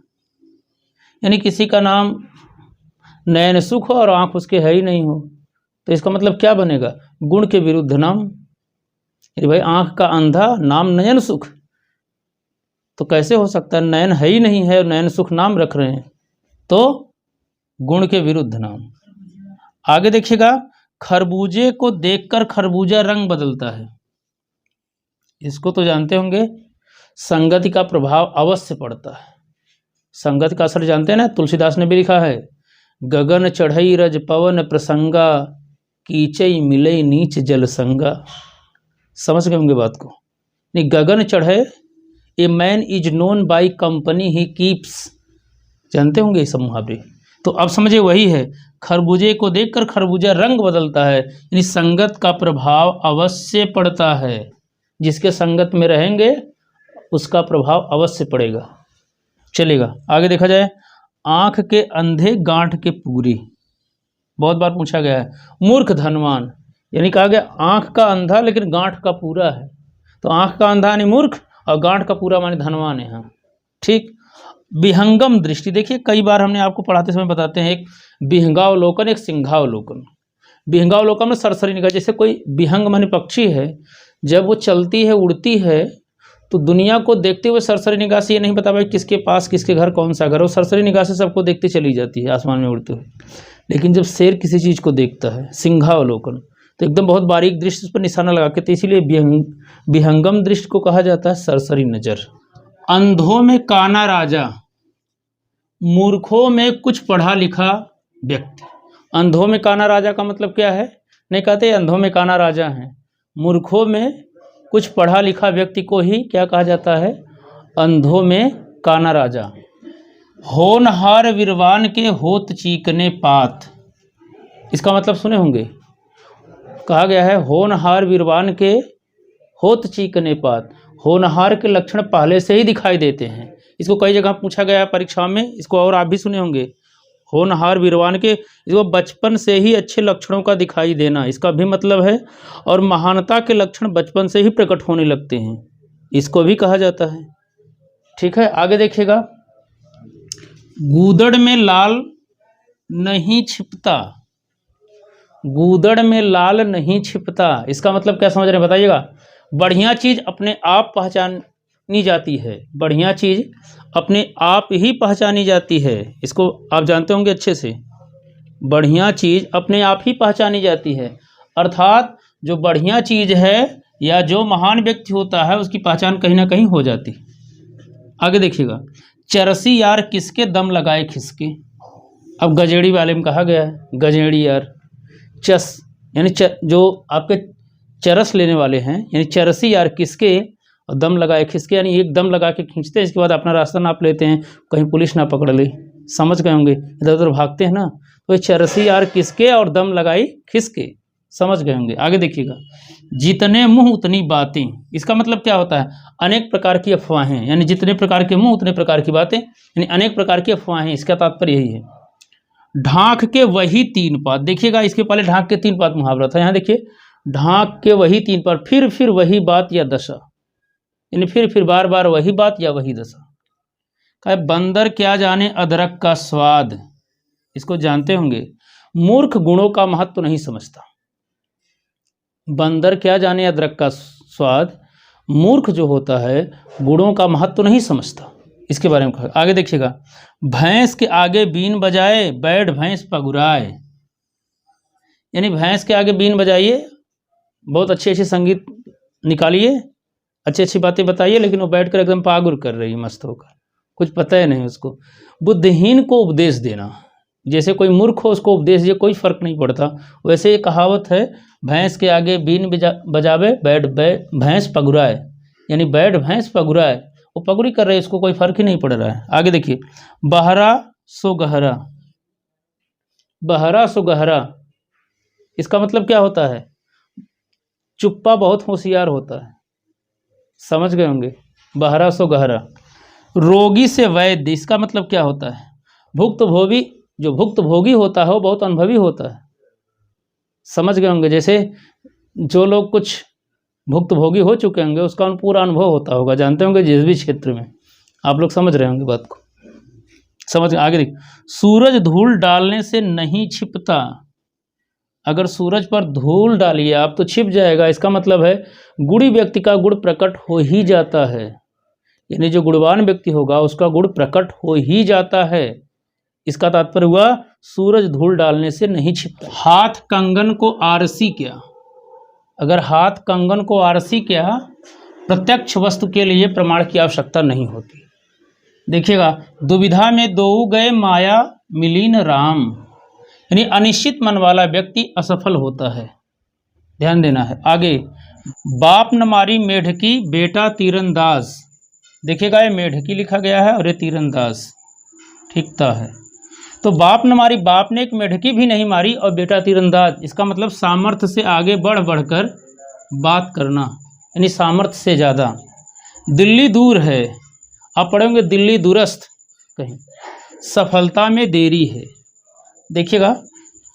यानी किसी का नाम नयन सुख हो और आँख उसके है ही नहीं हो, तो इसका मतलब क्या बनेगा, गुण के विरुद्ध नाम। भाई आँख का अंधा नाम नयन सुख, तो कैसे हो सकता है, नयन है ही नहीं है और नयन सुख नाम रख रहे हैं, तो गुण के विरुद्ध नाम। आगे देखिएगा, खरबूजे को देखकर खरबूजा रंग बदलता है। इसको तो जानते होंगे, संगति का प्रभाव अवश्य पड़ता है। संगति का असर जानते हैं ना, तुलसीदास ने भी लिखा है, गगन चढ़ई रज पवन प्रसंगा, कीचई मिलई नीच जल संगा। समझ गए होंगे बात को, नहीं, गगन चढ़े, a man is known by company he keeps, जानते होंगे ये सब मुहावरे। तो अब समझे वही है, खरबूजे को देखकर खरबूजा रंग बदलता है, यानी संगत का प्रभाव अवश्य पड़ता है। जिसके संगत में रहेंगे उसका प्रभाव अवश्य पड़ेगा, चलेगा। आगे देखा जाए, आँख के अंधे गांठ के पूरी, बहुत बार पूछा गया है। मूर्ख धनवान, यानी कहा गया आँख का अंधा लेकिन गांठ का पूरा है, तो आँख का अंधा यानी मूर्ख और गांठ का पूरा माने धनवान है। हाँ ठीक। विहंगम दृष्टि, देखिए कई बार हमने आपको पढ़ाते समय बताते हैं, एक विहंगावलोकन एक सिंहावलोकन। विहंगावलोकन में सरसरी निगाह, जैसे कोई विहंग माने पक्षी है, जब वो चलती है उड़ती है तो दुनिया को देखते हुए सरसरी निगाह से ये नहीं बता पाए किसके पास किसके घर कौन सा घर, वो सरसरी निगाह से सबको देखते चली जाती है आसमान में उड़ते हुए। लेकिन जब शेर किसी चीज़ को देखता है, सिंहावलोकन, तो एकदम बहुत बारीक दृष्टि उस पर निशाना लगा के, तो इसीलिए विहंगम दृष्टि को कहा जाता है सरसरी नजर। अंधों में काना राजा, मूर्खों में कुछ पढ़ा लिखा व्यक्ति। अंधों में काना राजा का मतलब क्या है, नहीं कहते अंधों में काना राजा हैं, मूर्खों में कुछ पढ़ा लिखा व्यक्ति को ही क्या कहा जाता है, अंधों में काना राजा। होनहार विरवान के होत चीकने पात, इसका मतलब सुने होंगे, कहा गया है होनहार विरवान के होत चीकने पात। होनहार के लक्षण पहले से ही दिखाई देते हैं, इसको कई जगह पूछा गया परीक्षा में, इसको और आप भी सुने होंगे। होनहार विरवान के, इसको बचपन से ही अच्छे लक्षणों का दिखाई देना, इसका भी मतलब है। और महानता के लक्षण बचपन से ही प्रकट होने लगते हैं, इसको भी कहा जाता है। ठीक है, आगे देखिएगा, गूदड़ में लाल नहीं छिपता, गूदड़ में लाल नहीं छिपता, इसका मतलब क्या समझ रहे हैं बताइएगा। बढ़िया चीज़ अपने आप पहचानी जाती है, बढ़िया चीज़ अपने आप ही पहचानी जाती है, इसको आप जानते होंगे अच्छे से। बढ़िया चीज़ अपने आप ही पहचानी जाती है, अर्थात जो बढ़िया चीज़ है या जो महान व्यक्ति होता है उसकी पहचान कहीं ना कहीं हो जाती। आगे देखिएगा, चरसी यार किसके दम लगाए खिसके। अब गजेड़ी वाले में कहा गया है, गजेड़ी यार चस यानी जो आपके चरस लेने वाले हैं, यानी चरसी यार किसके और दम लगाए खिसके, यानी एक दम लगा के खींचते हैं, इसके बाद अपना रास्ता नाप लेते हैं, कहीं पुलिस ना पकड़ ले। समझ गए होंगे, इधर उधर भागते हैं ना, तो चरसी यार किसके और दम लगाई खिसके, समझ गए होंगे। आगे देखिएगा, जितने मुंह उतनी बातें, इसका मतलब क्या होता है, अनेक प्रकार की अफवाहें, यानी जितने प्रकार के मुंह उतने प्रकार की बातें, यानी अनेक प्रकार की अफवाहें, इसका तात्पर्य यही है। ढांक के वही तीन पात, देखिएगा इसके पहले ढांक के तीन पात मुहावरा था, यहाँ देखिए ढांक के वही तीन पात, फिर वही बात या दशा, यानी फिर बार बार वही बात या वही दशा। कहा बंदर क्या जाने अदरक का स्वाद, इसको जानते होंगे, मूर्ख गुणों का महत्व तो नहीं समझता। बंदर क्या जाने अदरक का स्वाद, मूर्ख जो होता है गुणों का महत्व तो नहीं समझता, इसके बारे में कहा। आगे देखिएगा, भैंस के आगे बीन बजाए बैठ भैंस पगुराए, यानी भैंस के आगे बीन बजाइए, बहुत अच्छी अच्छी संगीत निकालिए, अच्छी अच्छी बातें बताइए, लेकिन वो बैठकर एकदम पागुर कर रही है मस्त होकर, कुछ पता है नहीं उसको। बुद्धिहीन को उपदेश देना, जैसे कोई मूर्ख हो उसको उपदेश दिए कोई फर्क नहीं पड़ता, वैसे ये कहावत है, भैंस के आगे बीन बजावे बैठ भैंस पगुराए, यानी बैठ भैंस पगुराए, वो पगुरी कर रहे हैं, उसको कोई फर्क ही नहीं पड़ रहा है। आगे देखिए, बहरा सो गहरा, बहरा सो गहरा, इसका मतलब क्या होता है, चुप्पा बहुत होशियार होता है, समझ गए होंगे, बहरा सो गहरा। रोगी से वैद्य, इसका मतलब क्या होता है, भुक्तभोगी, जो भुक्तभोगी होता है वो बहुत अनुभवी होता है, समझ गए होंगे। जैसे जो लोग कुछ भुक्तभोगी हो चुके होंगे उसका पूरा अनुभव होता होगा, जानते होंगे जिस भी क्षेत्र में, आप लोग समझ रहे होंगे बात को, समझ। आगे देखिए, सूरज धूल डालने से नहीं छिपता, अगर सूरज पर धूल डालिए आप तो छिप जाएगा, इसका मतलब है गुणी व्यक्ति का गुण प्रकट हो ही जाता है, यानी जो गुणवान व्यक्ति होगा उसका गुण प्रकट हो ही जाता है, इसका तात्पर्य हुआ सूरज धूल डालने से नहीं छिपता। हाथ कंगन को आरसी क्या, अगर हाथ कंगन को आरसी क्या, प्रत्यक्ष वस्तु के लिए प्रमाण की आवश्यकता नहीं होती। देखिएगा, दुविधा में दो गए माया मिली न राम, यानी अनिश्चित मन वाला व्यक्ति असफल होता है, ध्यान देना है। आगे, बाप न मारी मेढकी बेटा तीरंदाज, देखिएगा ये मेढकी लिखा गया है और ये तीरंदाज ठीकता है, तो बाप न मारी, बाप ने एक मेढकी भी नहीं मारी और बेटा तीरंदाज, इसका मतलब सामर्थ्य से आगे बढ़ बढ़कर बात करना, यानी सामर्थ्य से ज़्यादा। दिल्ली दूर है, आप पढ़ेंगे दिल्ली दूरस्थ कहीं, सफलता में देरी है। देखिएगा,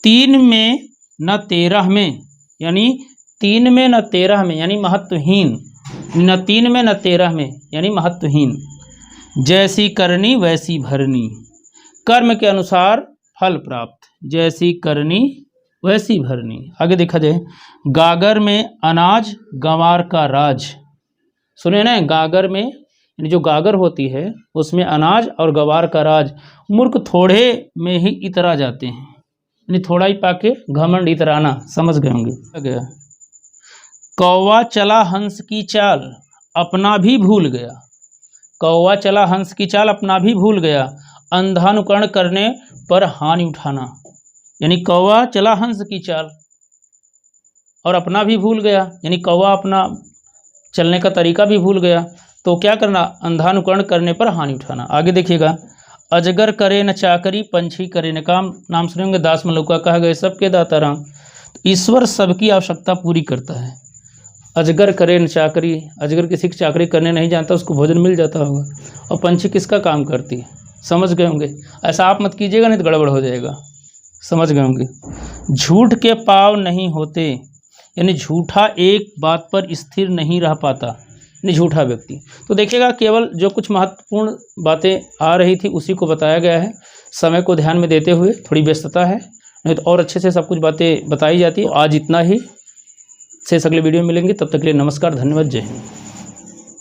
3 में न 13 में, यानी 3 में न 13 में, यानी महत्वहीन, न 3 में न 13 में, यानी महत्वहीन। जैसी करनी वैसी भरनी, कर्म के अनुसार फल प्राप्त, जैसी करनी वैसी भरनी। आगे देखा जाए, गागर में अनाज गंवार का राज, सुने ना, गागर में, यानी जो गागर होती है उसमें अनाज और गंवार का राज, मूर्ख थोड़े में ही इतरा जाते हैं, यानी थोड़ा ही पाके घमंड इतराना, समझ गए होंगे। कौवा चला हंस की चाल अपना भी भूल गया, कौवा चला हंस की चाल अपना भी भूल गया, अंधानुकरण करने पर हानि उठाना, यानी कौवा चला हंस की चाल और अपना भी भूल गया, यानी कौवा अपना चलने का तरीका भी भूल गया, तो क्या करना, अंधानुकरण करने पर हानि उठाना। आगे देखिएगा, अजगर करे न चाकरी पंछी करे न काम, नाम सुने होंगे, दास मलुका कहा गए सबके दाता राम, तो ईश्वर सबकी आवश्यकता पूरी करता है। अजगर करे न चाकरी, अजगर किसी की चाकरी करने नहीं जानता, उसको भोजन मिल जाता होगा, और पंछी किसका काम करती है, समझ गए होंगे। ऐसा आप मत कीजिएगा नहीं तो गड़बड़ हो जाएगा, समझ गए होंगे। झूठ के पाव नहीं होते, यानी झूठा एक बात पर स्थिर नहीं रह पाता, यानी झूठा व्यक्ति। तो देखिएगा, केवल जो कुछ महत्वपूर्ण बातें आ रही थी उसी को बताया गया है, समय को ध्यान में देते हुए, थोड़ी व्यस्तता है नहीं तो और अच्छे से सब कुछ बातें बताई जाती है। आज इतना ही, से अगले वीडियो में मिलेंगे, तब तक के लिए नमस्कार, धन्यवाद, जय हिंद।